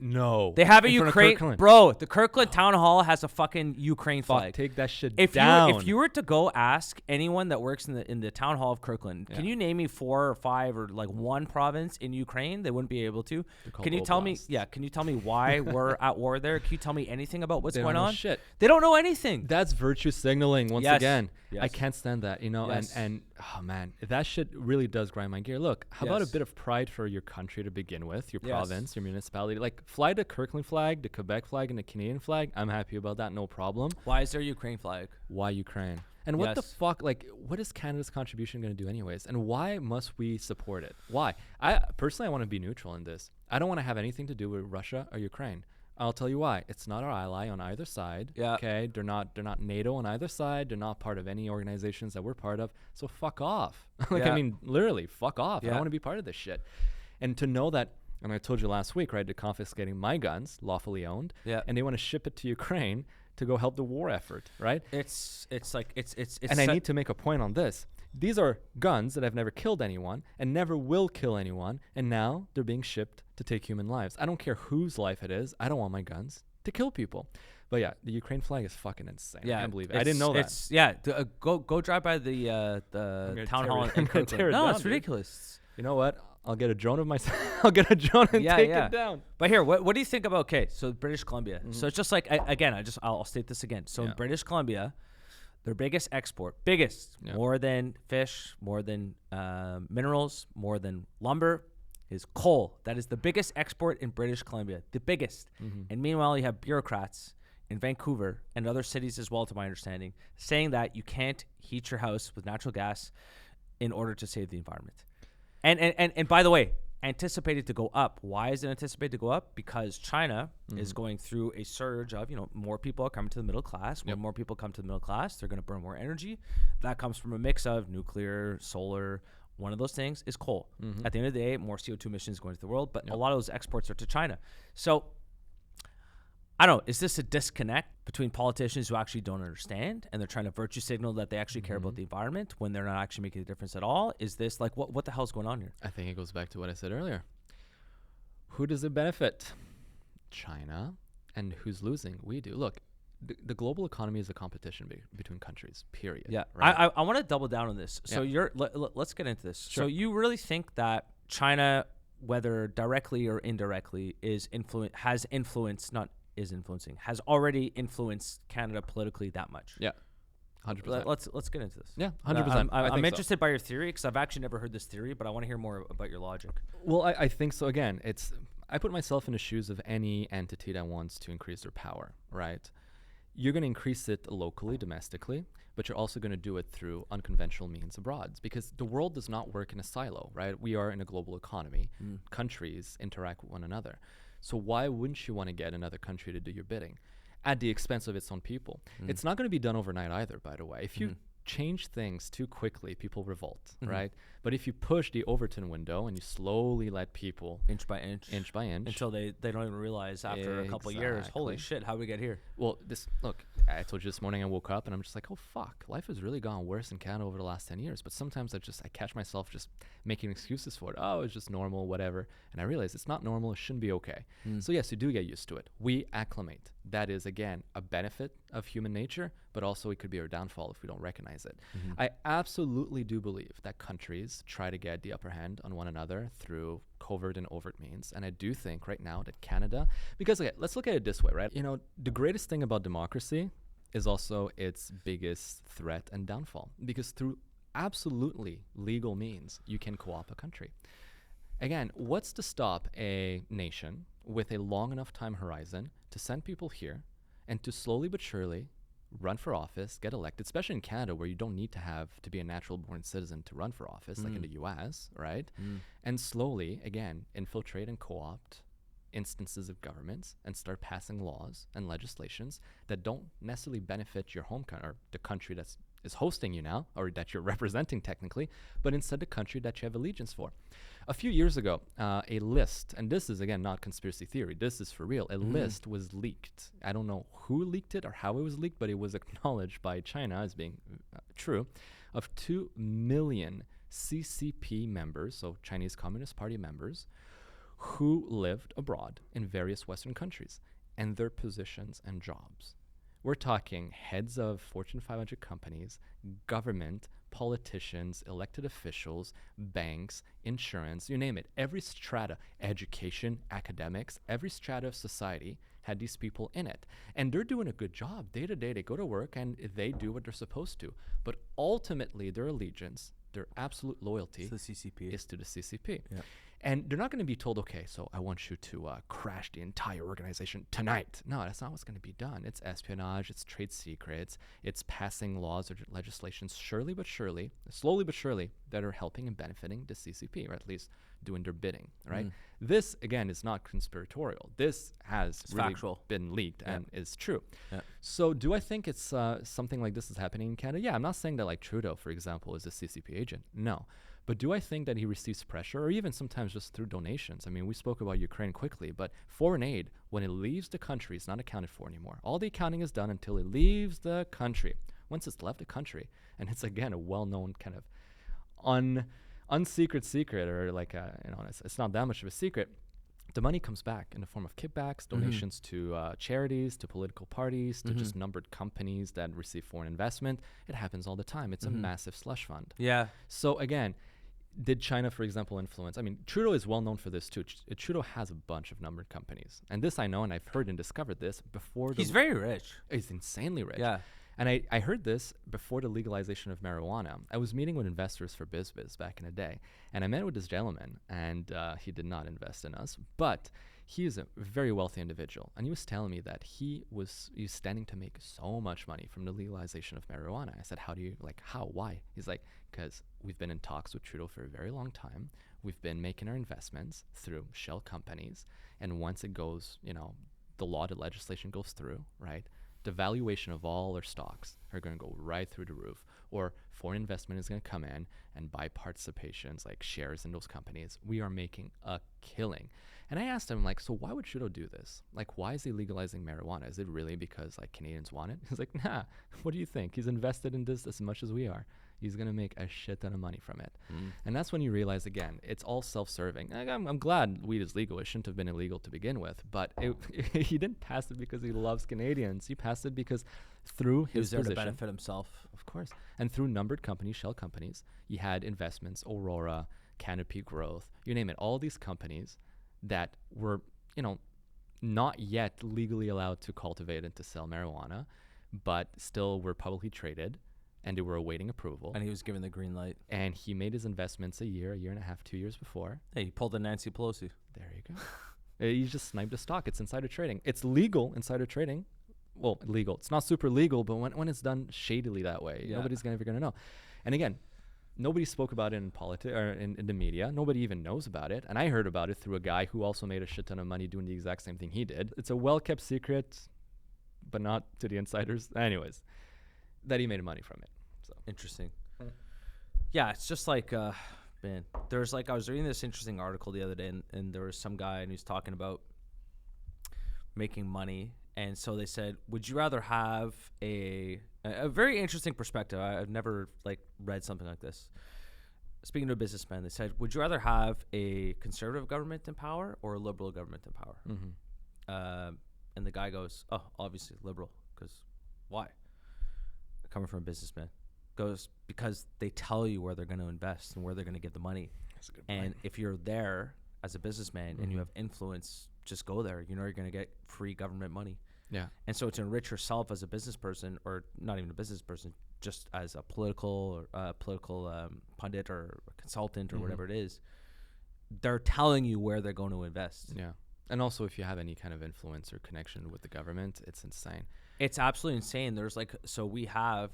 No. They have a In front of Ukraine, Kirkland. bro. The Kirkland town hall has a fucking Ukraine Fuck, flag. take that shit If down. you were to go ask anyone that works in the town hall of Kirkland, can you name me 4 or 5 or like one province in Ukraine? They wouldn't be able to. called Can you tell me? oblasts. Yeah. Can you tell me why we're at war there? Can you tell me anything about what's They going don't know on? shit. They don't know anything. That's virtue signaling once Yes. again. I Yes. can't stand that, Yes. and oh man, that shit really does grind my gear. Look, how about a Yes. bit of pride for your country to begin with, your Yes. province, your municipality? Like fly the Kirkland flag, the Quebec flag, and the Canadian flag. I'm happy about that, no problem. Why is there a Ukraine flag? Why Ukraine? And what the Yes. fuck, like, what is Canada's contribution going to do anyways? And why must we support it? Why? I personally, I want to be neutral in this. I don't want to have anything to do with Russia or Ukraine. I'll tell you why. It's not our ally on either side. Yeah. Okay. They're not NATO on either side. They're not part of any organizations that we're part of. So fuck off. Like, Yeah. I mean, literally, fuck off. I Yeah. don't want to be part of this shit. And to know that, and I told you last week, right? They're confiscating my guns, lawfully owned. Yeah. And they want to ship it to Ukraine to go help the war effort, right? It's like it's And I need to make a point on this. These are guns that have never killed anyone and never will kill anyone, and now they're being shipped to take human lives. I don't care whose life it is. I don't want my guns to kill people. But yeah, the Ukraine flag is fucking insane. I can't believe it. I didn't know that. Yeah, go drive by the gonna town tear hall it- in I'm gonna tear Kirkland. it No, down, it's dude. ridiculous. You know what? I'll get a drone of myself. I'll get a drone and Yeah, take yeah. it down. But here, what do you think about? Okay, so British Columbia. So it's just like I'll state this again. So in Yeah. British Columbia, their biggest export, Yeah. more than fish, more than minerals, more than lumber, is coal. That is the biggest export in British Columbia, the biggest. And meanwhile, you have bureaucrats in Vancouver and other cities as well, to my understanding, saying that you can't heat your house with natural gas in order to save the environment. And by the way, anticipated to go up. Why is it anticipated to go up? Because China is going through a surge of, more people are coming to the middle class. When more people come to the middle class, they're going to burn more energy. That comes from a mix of nuclear, solar. One of those things is coal. At the end of the day, more CO2 emissions going to the world, but a lot of those exports are to China. So I don't know. Is this a disconnect between politicians who actually don't understand and they're trying to virtue signal that they actually care about the environment when they're not actually making a difference at all? Is this like what the hell's going on here? I think it goes back to what I said earlier. Who does it benefit? China. And who's losing? We do. Look, the global economy is a competition between countries, period. Yeah. Right? I want to double down on this. So let's get into this. Sure. So you really think that China, whether directly or indirectly, has already influenced Canada politically that much? Yeah. 100%. Let's get into this. Yeah, 100%. I'm interested by your theory because I've actually never heard this theory, but I want to hear more about your logic. Well, I think so. Again, I put myself in the shoes of any entity that wants to increase their power, right? You're going to increase it locally, domestically, but you're also going to do it through unconventional means abroad, because the world does not work in a silo, right? We are in a global economy. Countries interact with one another. So why wouldn't you want to get another country to do your bidding at the expense of its own people? It's not going to be done overnight either, by the way. If you change things too quickly, people revolt, right? But if you push the Overton window and you slowly let people Inch by inch, until they don't even realize after a couple of years, holy shit, how we get here? Well, look, I told you this morning I woke up and I'm just like, oh fuck, life has really gone worse in Canada over the last 10 years. But sometimes I catch myself just making excuses for it. Oh, it's just normal, whatever. And I realize it's not normal. It shouldn't be okay. So yes, you do get used to it. We acclimate. That is, again, a benefit of human nature, but also it could be our downfall if we don't recognize it. I absolutely do believe that countries try to get the upper hand on one another through covert and overt means. And I do think right now that Canada, because okay, let's look at it this way, right? The greatest thing about democracy is also its biggest threat and downfall, because through absolutely legal means, you can co-opt a country. Again, what's to stop a nation with a long enough time horizon to send people here and to slowly but surely run for office, get elected, especially in Canada where you don't need to be a natural born citizen to run for office, like in the US, right? And slowly, again, infiltrate and co-opt instances of governments and start passing laws and legislations that don't necessarily benefit your home country or the country that's is hosting you now, or that you're representing technically, but instead the country that you have allegiance for. A few years ago, a list, and this is again not conspiracy theory, this is for real, a list was leaked. I don't know who leaked it or how it was leaked, but it was acknowledged by China as being true, of 2 million CCP members, so Chinese Communist Party members, who lived abroad in various Western countries, and their positions and jobs. We're talking heads of Fortune 500 companies, government, politicians, elected officials, banks, insurance, you name it. Every strata, education, academics, every strata of society had these people in it. And they're doing a good job. Day to day, they go to work and they do what they're supposed to. But ultimately, their allegiance, their absolute loyalty It's the CCP. is to the CCP. Yeah. And they're not going to be told, okay, so I want you to crash the entire organization tonight. No, that's not what's going to be done. It's espionage, it's trade secrets, it's passing laws or legislations slowly but surely, that are helping and benefiting the CCP, or at least doing their bidding, right? This, again, is not conspiratorial. This has really factual. been leaked and is true. Yeah. So do I think it's something like this is happening in Canada? Yeah, I'm not saying that like Trudeau, for example, is a CCP agent. No. But do I think that he receives pressure, or even sometimes just through donations? I mean, we spoke about Ukraine quickly, but foreign aid, when it leaves the country, is not accounted for anymore. All the accounting is done until it leaves the country. Once it's left the country, and it's again a well-known kind of unsecret secret, or like it's not that much of a secret. The money comes back in the form of kickbacks, donations to charities, to political parties, to just numbered companies that receive foreign investment. It happens all the time. It's a massive slush fund. Yeah. So again, did China, for example, influence? I mean, Trudeau is well known for this too. Trudeau has a bunch of numbered companies. And this I know, and I've heard and discovered this before. He's very rich. He's insanely rich. Yeah. And I heard this before the legalization of marijuana. I was meeting with investors for BizBiz back in the day, and I met with this gentleman, and he did not invest in us, but he is a very wealthy individual, and he was telling me that he was standing to make so much money from the legalization of marijuana. I said, how, why? He's like, because we've been in talks with Trudeau for a very long time. We've been making our investments through shell companies, and once it goes, the legislation goes through, right? The valuation of all our stocks are going to go right through the roof, or foreign investment is going to come in and buy participations like shares in those companies. We are making a killing. And I asked him, so why would Trudeau do this? Why is he legalizing marijuana? Is it really because Canadians want it? He's like, nah, what do you think? He's invested in this as much as we are. He's going to make a shit ton of money from it. And that's when you realize, again, it's all self-serving. I'm glad weed is legal. It shouldn't have been illegal to begin with. But he didn't pass it because he loves Canadians. He passed it because through his He was there position, to benefit himself. of course, and through numbered companies, shell companies, he had investments, Aurora, Canopy Growth, you name it, all these companies that were, not yet legally allowed to cultivate and to sell marijuana, but still were publicly traded, and they were awaiting approval. And he was given the green light. And he made his investments a year and a half, 2 years before. Hey, he pulled a Nancy Pelosi. There you go. He just sniped a stock. It's insider trading. It's legal insider trading. Well, legal. It's not super legal, but when it's done shadily that way, nobody's ever going to know. And again, nobody spoke about it in politics or in the media. Nobody even knows about it. And I heard about it through a guy who also made a shit ton of money doing the exact same thing he did. It's a well-kept secret, but not to the insiders. Anyways, that he made money from it. So Interesting. Yeah, it's just man, there's I was reading this interesting article the other day, and there was some guy, and he was talking about making money. And so they said, would you rather have a very interesting perspective. I've never read something like this. Speaking to a businessman, they said, would you rather have a conservative government in power or a liberal government in power? And the guy goes, oh, obviously liberal, because why? Coming from a businessman. Goes, because they tell you where they're going to invest and where they're going to get the money. that's a good And point. if you're there as a businessman and you have influence, just go there. You know you're going to get free government money. Yeah. And so to enrich yourself as a business person, or not even a business person, just as a political pundit or a consultant or whatever it is, they're telling you where they're going to invest. Yeah. And also, if you have any kind of influence or connection with the government, it's insane. It's absolutely insane. There's so we have,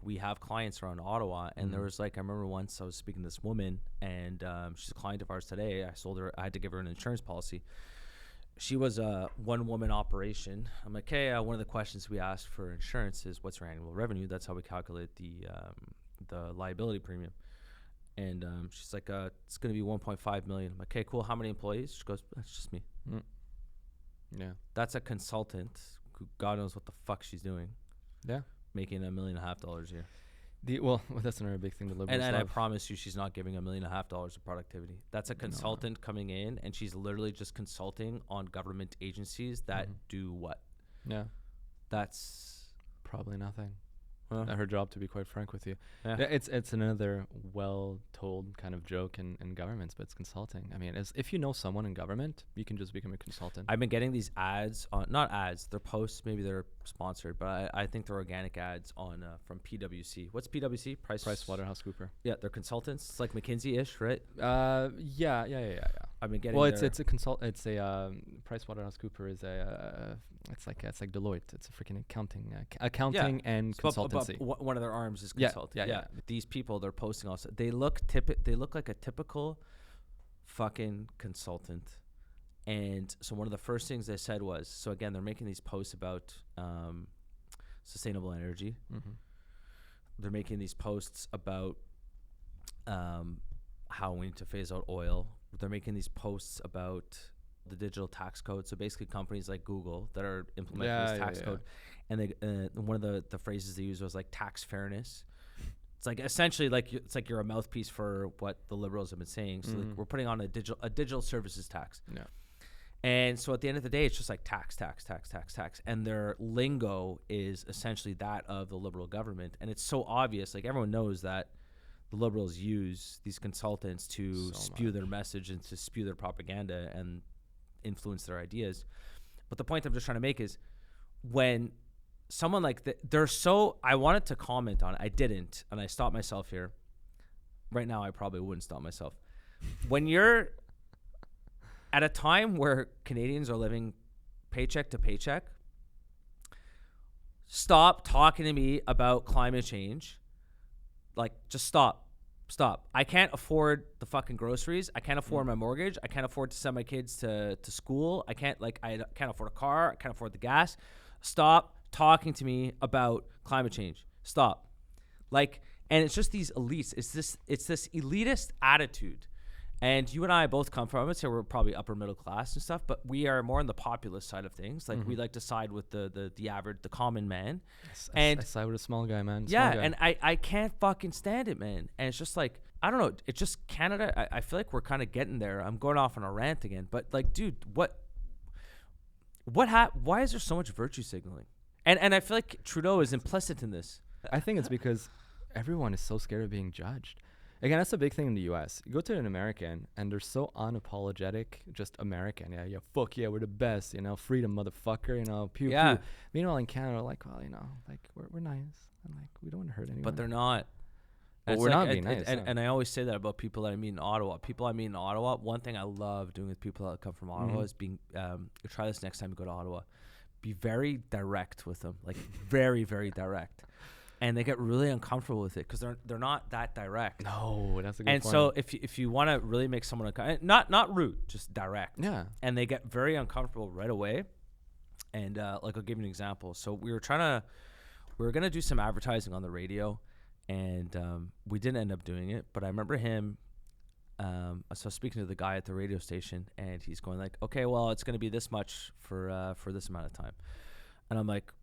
we have clients around Ottawa, and there was I remember once I was speaking to this woman, and she's a client of ours today. I had to give her an insurance policy. she was a one-woman operation. I'm like, hey, one of the questions we asked for insurance is what's your annual revenue? That's how we calculate the liability premium. And she's like, it's going to be 1.5 million. I'm like, okay, cool. How many employees? She goes, that's just me. Yeah. That's a consultant who God knows what the fuck she's doing. Yeah. Making $1.5 million a year. Well, that's another big thing the Liberals And I love. promise you, she's not giving $1.5 million of productivity. That's a consultant coming in, and she's literally just consulting on government agencies that do what? Yeah. That's Probably nothing. Huh. Her job, to be quite frank with you. Yeah. It's another well-told kind of joke in governments, but it's consulting. I mean, if you know someone in government, you can just become a consultant. I've been getting these ads on, not ads, they're posts, maybe they're sponsored, but I think they're organic ads on from PwC. What's PwC? PricewaterhouseCooper. Yeah, they're consultants. It's like McKinsey-ish, right? Yeah. I've been getting. Well, it's a PricewaterhouseCooper is it's like Deloitte. It's a freaking accounting and consultancy. But one of their arms is Yeah, consulting. yeah. These people, they're posting also. They look like a typical fucking consultant. And so one of the first things they said was, so again, they're making these posts about sustainable energy. Mm-hmm. They're making these posts about how we need to phase out oil. They're making these posts about the digital tax code. So basically companies like Google that are implementing this tax code. And they one of the phrases they used was like tax fairness. It's like essentially like it's like you're a mouthpiece for what the Liberals have been saying. So like we're putting on a digital services tax. Yeah. And so at the end of the day, it's just like tax. And their lingo is essentially that of the Liberal government. And it's so obvious. Like everyone knows that the Liberals use these consultants to spew their message and to spew their propaganda and influence their ideas. But the point I'm just trying to make is when someone like they're so, I wanted to comment on it. I didn't. And I stopped myself here. Right now, I probably wouldn't stop myself. When you're at a time where Canadians are living paycheck to paycheck, stop talking to me about climate change. Like, just stop. I can't afford the fucking groceries. I can't afford my mortgage. I can't afford to send my kids to school. I can't afford a car. I can't afford the gas. Stop talking to me about climate change. Stop. Like, and it's just these elites. It's this elitist attitude. And you and I both come from, I would say we're probably upper middle class and stuff, but we are more on the populist side of things. Like we like to side with the average, the common man. I side with a small guy, man. And I can't fucking stand it, man. And it's just like, I don't know. It's just Canada. I feel like we're kind of getting there. I'm going off on a rant again, but like, dude, why is there so much virtue signaling? And I feel like Trudeau is implicit in this. I think it's because everyone is so scared of being judged. Again, that's a big thing in the U.S. You go to an American, and they're so unapologetic, just American. Yeah, fuck yeah, we're the best, freedom, motherfucker, pew, pew. Meanwhile, in Canada, like, well, like, we're nice, and, like, we don't want to hurt anyone. But they're not. But we're not being nice. And I always say that about people that I meet in Ottawa. People I meet in Ottawa, one thing I love doing with people that come from Ottawa is being, try this next time you go to Ottawa, be very direct with them, like, very, very direct. And they get really uncomfortable with it because they're not that direct. No, that's a good point. And so if you want to really make someone not rude, just direct. Yeah. And they get very uncomfortable right away. And like I'll give you an example. So we were gonna do some advertising on the radio, and we didn't end up doing it. But I remember him. So I was speaking to the guy at the radio station, and he's going like, "Okay, well, it's gonna be this much for this amount of time," and I'm like,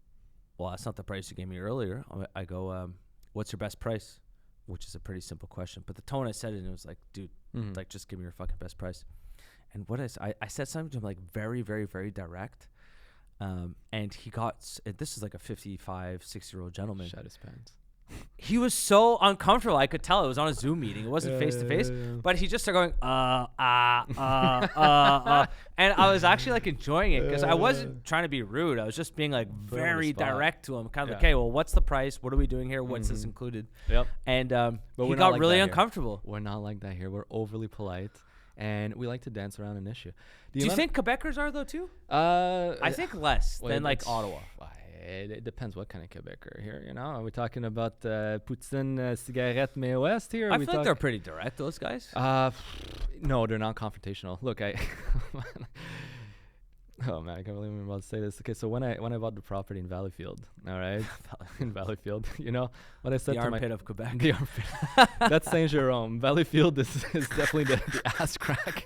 well, that's not the price you gave me earlier. I go, what's your best price? Which is a pretty simple question. But the tone I said it was like, dude, like, just give me your fucking best price. And what I said something to him, like, very, very, very direct. And he got, this is like a 55, 60-year-old gentleman. Shat his pants. He was so uncomfortable. I could tell it was on a Zoom meeting. It wasn't face to face, but he just started going, and I was actually like enjoying it because I wasn't trying to be rude. I was just being like very direct to him, kind of like, okay, well, what's the price? What are we doing here? What's this included? Yep. And but he got really uncomfortable. We're not like that here. We're overly polite, and we like to dance around an issue. Do you think Quebecers are though too? I think less than like Ottawa. It depends what kind of Quebecer here, Are we talking about Poutine, cigarette, mais West here? I feel like they're pretty direct, those guys. No, they're not confrontational. Look, Oh man, I can't believe I'm about to say this. Okay, so when I bought the property in Valleyfield, all right, in Valleyfield, you know what I said The to my armpit of Quebec. the armpit. That's Saint Jerome. Valleyfield is definitely the ass crack.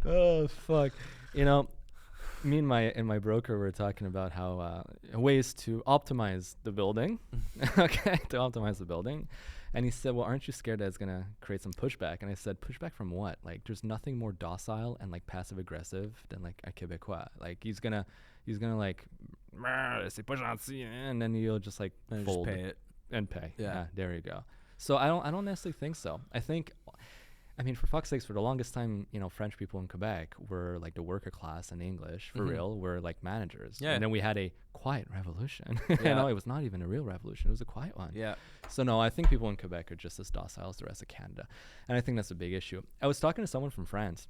Oh fuck, you know. Me and my broker were talking about how ways to optimize the building, okay, to optimize the building, and he said, "Well, aren't you scared that it's gonna create some pushback?" And I said, "Pushback from what? Like, there's nothing more docile and like passive aggressive than like a Québécois. Like, he's gonna like, c'est pas gentil, and then he'll just like And fold just pay it. and pay. Yeah. There you go. So I don't necessarily think so. I mean, for fuck's sakes, for the longest time, you know, French people in Quebec were like the worker class in English, for real, were like managers. Yeah. And then we had a quiet revolution. Yeah. You know, it was not even a real revolution. It was a quiet one. Yeah. So no, I think people in Quebec are just as docile as the rest of Canada. And I think that's a big issue. I was talking to someone from France,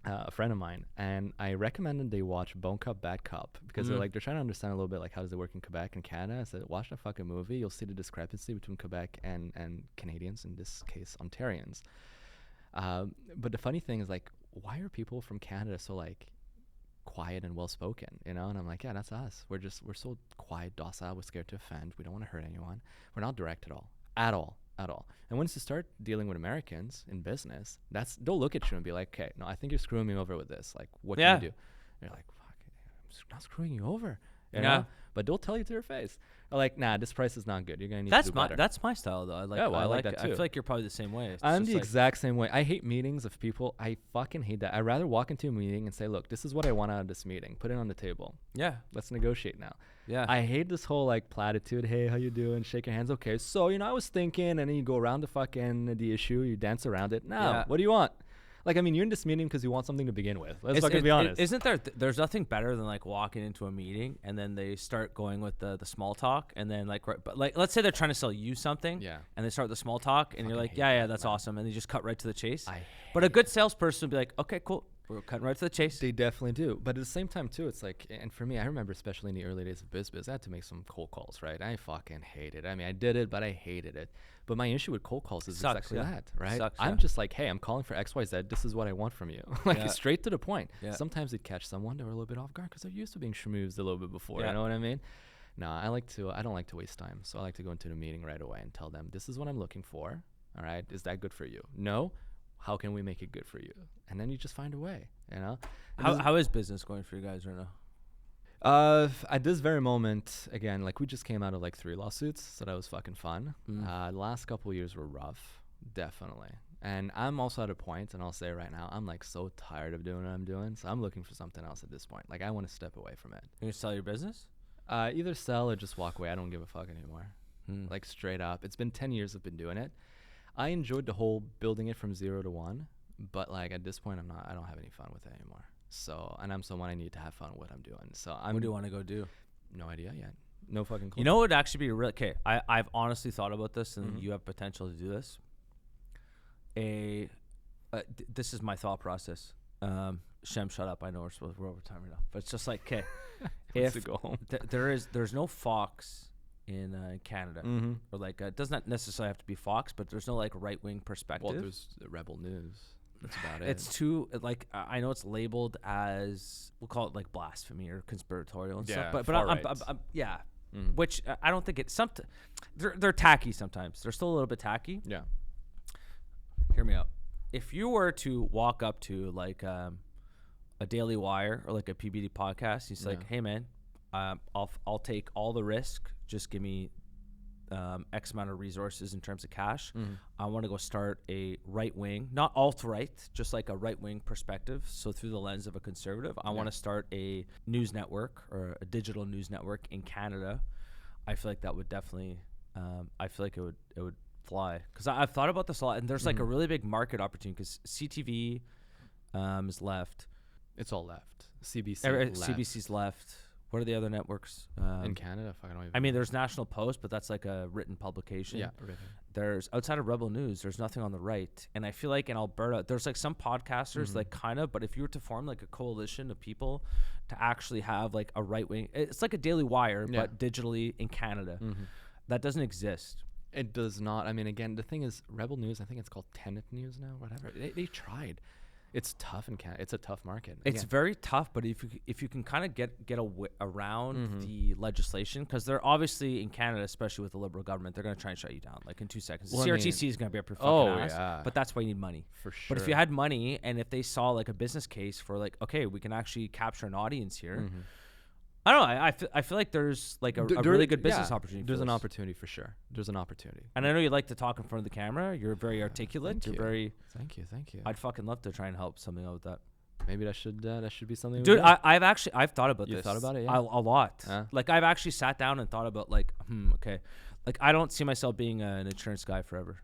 a friend of mine, and I recommended they watch Bon Cop, Bad Cop, because they're trying to understand a little bit like how does it work in Quebec and Canada. I said, watch the fucking movie. You'll see the discrepancy between Quebec and Canadians, in this case, Ontarians. But the funny thing is, like, why are people from Canada so like quiet and well spoken, you know? And I'm like, yeah, that's us. We're so quiet, docile. We're scared to offend. We don't want to hurt anyone. We're not direct at all. And once you start dealing with Americans in business, they'll look at you and be like, okay, no, I think you're screwing me over with this. Like, what can you do? And you're like, fuck, I'm not screwing you over. You know? But they'll tell you to your face. They're like, nah, this price is not good. You're gonna need to do better. That's my style though. I like. Yeah, well, I like that I too. feel like you're probably the same way. It's I'm just the like, exact same way. I hate meetings of people. I fucking hate that. I'd rather walk into a meeting and say, look, this is what I want out of this meeting. Put it on the table. Yeah. Let's negotiate now. Yeah. I hate this whole like platitude. Hey, how you doing? Shake your hands. Okay, so you know, I was thinking, and then you go around the issue. You dance around it. No, Yeah. what do you want? Like, I mean, you're in this meeting because you want something to begin with. Let's fucking be honest. Isn't there? There's nothing better than like walking into a meeting and then they start going with the small talk, and then but like let's say they're trying to sell you something. Yeah. And they start the small talk, and you're Fucking like, hate yeah, that, that's man. awesome, and they just cut right to the chase. I But a good salesperson would be like, okay, cool, we're cutting right to the chase. They definitely do. But at the same time, too, it's like, and for me, I remember especially in the early days of BizBiz, I had to make some cold calls, right? I fucking hated it. I mean, I did it, but I hated it. But my issue with cold calls is Sucks, exactly yeah. that, right? Sucks, I'm yeah. just like, hey, I'm calling for XYZ. This is what I want from you. Like, Yeah. straight to the point. Yeah. Sometimes they'd catch someone that were a little bit off guard because they're used to being schmoozed a little bit before. Yeah. You know what I mean? No, I don't like to waste time. So I like to go into the meeting right away and tell them, this is what I'm looking for. All right? Is that good for you? No? How can we make it good for you? And then you just find a way, you know? How is business going for you guys right now? At this very moment, again, like we just came out of like 3 lawsuits, so that was fucking fun. The last couple of years were rough, definitely. And I'm also at a point, and I'll say right now, I'm like so tired of doing what I'm doing, so I'm looking for something else at this point. Like, I want to step away from it. You gonna sell your business? Either sell or just walk away. I don't give a fuck anymore. Like, straight up. It's been 10 years I've been doing it. I enjoyed the whole building it from 0 to 1, but like at this point, I don't have any fun with it anymore. So, and I'm someone I need to have fun with what I'm doing. So What do you want to go do? No idea yet. No fucking clue. You know what would actually be real? Okay, I've honestly thought about this, and you have potential to do this. This is my thought process. Shem, shut up. I know we're over time right now, but it's just like, okay, if to go home. There's no Fox in Canada, or like it does not necessarily have to be Fox, but there's no like right wing perspective. Well, there's Rebel News. That's about it. It's too like I know it's labeled as, we'll call it like blasphemy or conspiratorial and stuff, but far I'm right. yeah, which I don't think it's they're tacky sometimes. They're still a little bit tacky. Yeah. Hear me out. If you were to walk up to like a Daily Wire or like a PBD podcast, he's like, hey man, I'll take all the risk. Just give me X amount of resources in terms of cash. I want to go start a right wing, not alt-right, just like a right wing perspective. So through the lens of a conservative, I want to start a news network or a digital news network in Canada. I feel like that would definitely, I feel like it would fly. Because I've thought about this a lot, and there's like a really big market opportunity because CTV is left. It's all left. CBC left. CBC's left. What are the other networks? In Canada? Fuck, I don't even I mean, there's National Post, but that's like a written publication. Yeah, written. There's, outside of Rebel News, there's nothing on the right. And I feel like in Alberta, there's like some podcasters, like kind of, but if you were to form like a coalition of people to actually have like a right wing, it's like a Daily Wire, but digitally in Canada. That doesn't exist. It does not. I mean, again, the thing is, Rebel News, I think it's called Tenet News now, whatever. They tried. It's tough in Canada. It's a tough market. It's Again. very tough, but if you can kind of get around Mm-hmm. the legislation, because they're obviously in Canada, especially with the Liberal government, they're going to try and shut you down like in 2 seconds. Well, The I CRTC mean- is going to be up your fucking Oh, ass, yeah. but that's why you need money. For sure. But if you had money, and if they saw like a business case for like, okay, we can actually capture an audience here. Mm-hmm. I don't know. I feel like there's like a really good business opportunity. There's for an this. opportunity for sure. There's an opportunity. And I know you like to talk in front of the camera. You're very articulate. Thank You're you. very. Thank you. I'd fucking love to try and help something out with that. Maybe that should be something. we Dude, do. I've thought about You this. thought about it, yeah? A lot. Yeah. Like I've actually sat down and thought about like, okay, like I don't see myself being an insurance guy forever.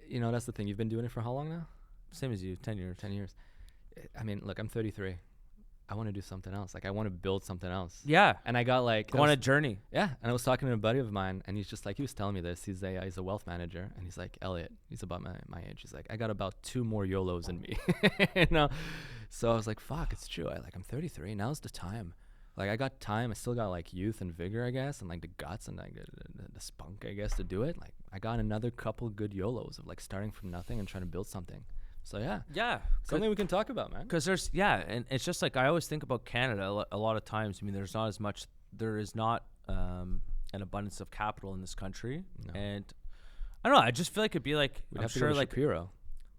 You know, that's the thing. You've been doing it for how long now? Same as you, 10 years. 10 years. I mean, look, I'm 33. I want to do something else. Like, I want to build something else. Yeah. And I got like, Go on a journey. yeah. And I was talking to a buddy of mine, and he's just like, he was telling me this. He's a wealth manager, and he's like, Elliot. He's about my age. He's like, I got about 2 more YOLOs in me. You know. So I was like, fuck, it's true. I'm 33. Now's the time. Like, I got time. I still got like youth and vigor, I guess, and like the guts and like the spunk, I guess, to do it. Like, I got another couple good YOLOs of like starting from nothing and trying to build something. So yeah, something we can talk about, man. Because and it's just like I always think about Canada a lot of times. I mean, there is not an abundance of capital in this country, No. and I don't know. I just feel like it'd be like We'd I'm have to sure go to like, Shapiro.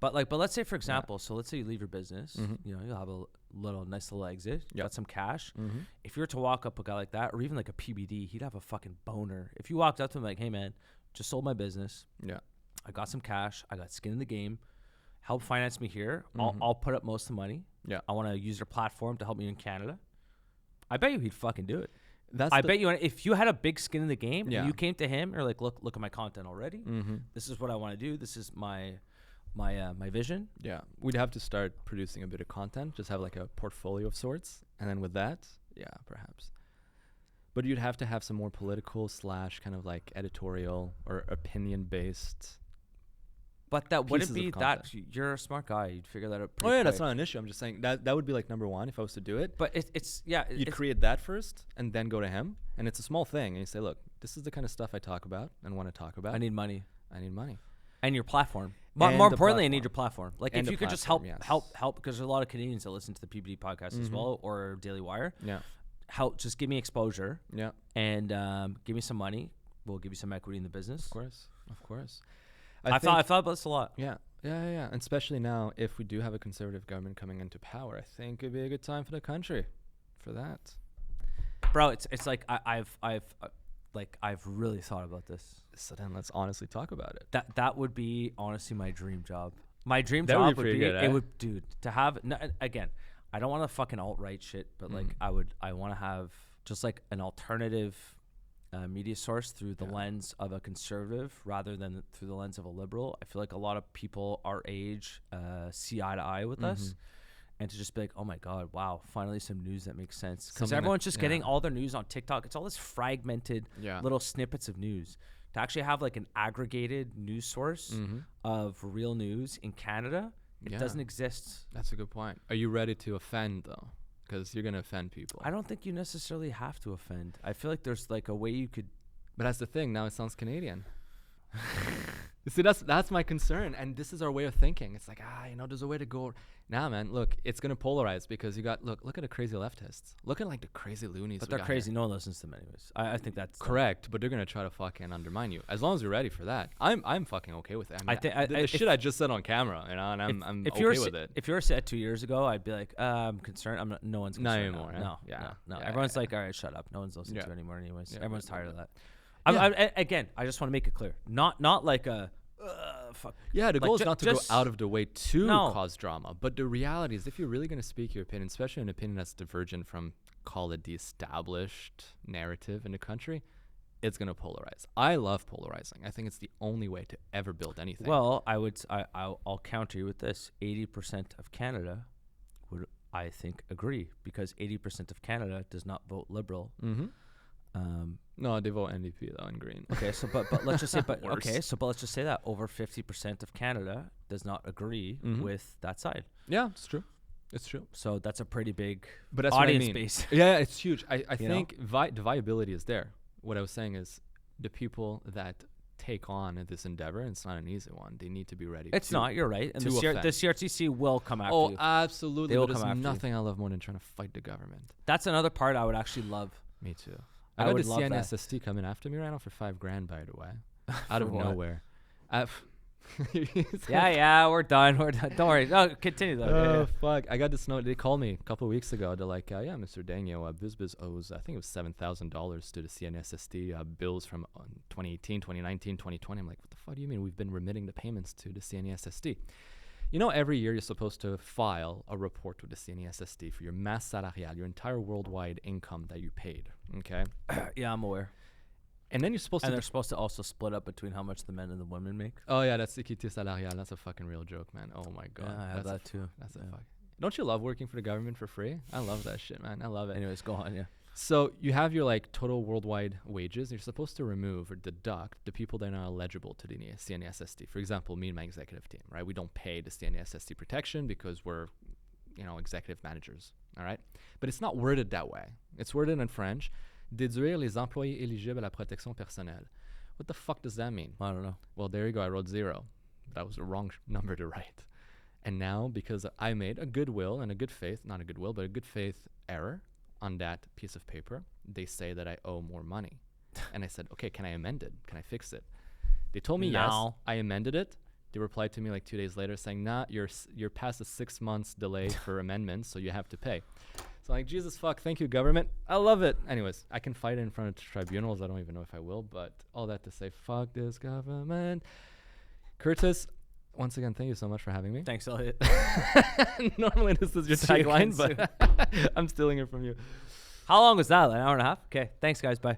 but let's say for example, so let's say you leave your business, you know, you'll have a nice little exit, Yep. got some cash. Mm-hmm. If you were to walk up a guy like that, or even like a PBD, he'd have a fucking boner. If you walked up to him like, hey man, just sold my business, Yeah. I got some cash, I got skin in the game. Help finance me here. I'll put up most of the money. Yeah. I want to use your platform to help me in Canada. I bet you he'd fucking do it. That's I bet you if you had a big skin in the game Yeah. and you came to him, you're like, look at my content already. Mm-hmm. This is what I want to do. This is my vision. Yeah. We'd have to start producing a bit of content, just have like a portfolio of sorts. And then with that, yeah, perhaps. But you'd have to have some more political / kind of like editorial or opinion based. But that wouldn't Pieces be of that. content. You're a smart guy. You'd figure that out Oh pretty yeah, that's quick. not an issue. I'm just saying that would be like number one if I was to do it. But it's You'd it's, create that first and then go to him. And it's a small thing. And you say, look, this is the kind of stuff I talk about and want to talk about. I need money. I need money. And your platform. And More the importantly, I need platform. your platform. Like And if the you could just platform, yes. help, because there's a lot of Canadians that listen to the PBD podcast as well, or Daily Wire. Yeah. Help, just give me exposure Yeah. and give me some money. We'll give you some equity in the business. Of course. I thought about this a lot. Yeah. And especially now, if we do have a conservative government coming into power, I think it'd be a good time for the country for that. Bro, it's like I've really thought about this. So then let's honestly talk about it. That would be honestly my dream job. My dream That would job be pretty good, it eh? would, dude, to have again, I don't want to fucking alt-right shit, but like I want to have just like an alternative media source through the lens of a conservative rather than through the lens of a liberal. I feel like a lot of people our age see eye to eye with us, and to just be like, oh my god, wow, finally some news that makes sense, because Something everyone's that- just getting all their news on TikTok. It's all this fragmented little snippets of news. To actually have like an aggregated news source of real news in Canada, it doesn't exist. That's a good point. Are you ready to offend though? Because you're gonna offend people. I don't think you necessarily have to offend. I feel like there's like a way you could. But that's the thing. Now it sounds Canadian. You see, that's my concern, and this is our way of thinking. It's like, there's a way to go. Nah, man, look, it's gonna polarize because you got look at the crazy leftists. Look at like the crazy loonies. But we they're got crazy. here. No one listens to them anyways. I think that's Correct, but they're gonna try to fucking undermine you. As long as you're ready for that, I'm fucking okay with it. I think the shit I just said on camera, and I'm okay with it. If you were set 2 years ago, I'd be like, I'm concerned. I'm not. No one's Not concerned anymore, now. eh? No. Yeah, Everyone's like, all right, shut up. No one's listening Yeah. to it anymore anyways. Yeah, Everyone's but- tired of that. Yeah. Again, I just want to make it clear. Not like a. Fuck. Yeah, the Like, goal is not to go out of the way to No. cause drama, but the reality is, if you're really going to speak your opinion, especially an opinion that's divergent from, call it the established narrative in the country, it's going to polarize. I love polarizing. I think it's the only way to ever build anything. Well, I'll counter you with this. 80% of Canada would, I think, agree, because 80% of Canada does not vote Liberal. No, they vote NDP though in green. Okay, so but let's just say but Worse. let's just say that over 50% of Canada does not agree with that side. Yeah, it's true. It's true. So that's a pretty big But that's audience what I mean. base. Yeah, it's huge. I You know? think the viability is there. What I was saying is the people that take on this endeavor, and it's not an easy one. They need to be ready. It's not. You're right. And the, to offend. the CRTC will come after Oh, you. absolutely. They will But come there's after you. nothing I love more than trying to fight the government. That's another part I would actually love. Me too. I I got would the love that. CNSST coming after me right now for $5,000, by the way, out For of what? nowhere. Yeah, we're done. We're done. Don't worry. No, continue though. Yeah, Oh yeah. fuck! I got this note. They called me a couple of weeks ago. They're like, "Yeah, Mr. Daigneault, BizBiz owes, I think it was $7,000 to the CNSST bills from 2018, 2019, 2020." I'm like, "What the fuck do you mean? We've been remitting the payments to the CNSST." You know, every year you're supposed to file a report with the CNSST for your masse salariale, your entire worldwide income that you paid. Okay, Yeah, I'm aware. and then you're supposed And to. they're supposed to also split up between how much the men and the women make. Oh yeah, that's équité salariale. That's a fucking real joke, man. Oh my god. Yeah, I have that's that too. That's Yeah. a fuck. Don't you love working for the government for free? I love that shit, man. I love it. Anyways, go on. Yeah. So you have your like total worldwide wages. You're supposed to remove or deduct the people that are not eligible to the CNSST. For example, me and my executive team, right? We don't pay the CNSST protection because we're, executive managers, all right? But it's not worded that way. It's worded in French. Déduire les employés éligibles à la protection personnelle. What the fuck does that mean? I don't know. Well, there you go. I wrote 0. That was the wrong number to write. And now, because I made a goodwill and a good faith, not a goodwill, but a good faith error on that piece of paper, they say that I owe more money. And I said, okay, can I amend it? Can I fix it? They told me yes. No. I amended it. They replied to me like 2 days later saying, nah, you're past the 6 months delay for amendments, so you have to pay. So I'm like, Jesus fuck, thank you, government. I love it. Anyways, I can fight it in front of tribunals. I don't even know if I will, but all that to say, fuck this government. Curtis, once again, thank you so much for having me. Thanks, Elliot. Normally this is your See you tagline, again but I'm stealing it from you. How long was that? Like an hour and a half? Okay. Thanks, guys. Bye.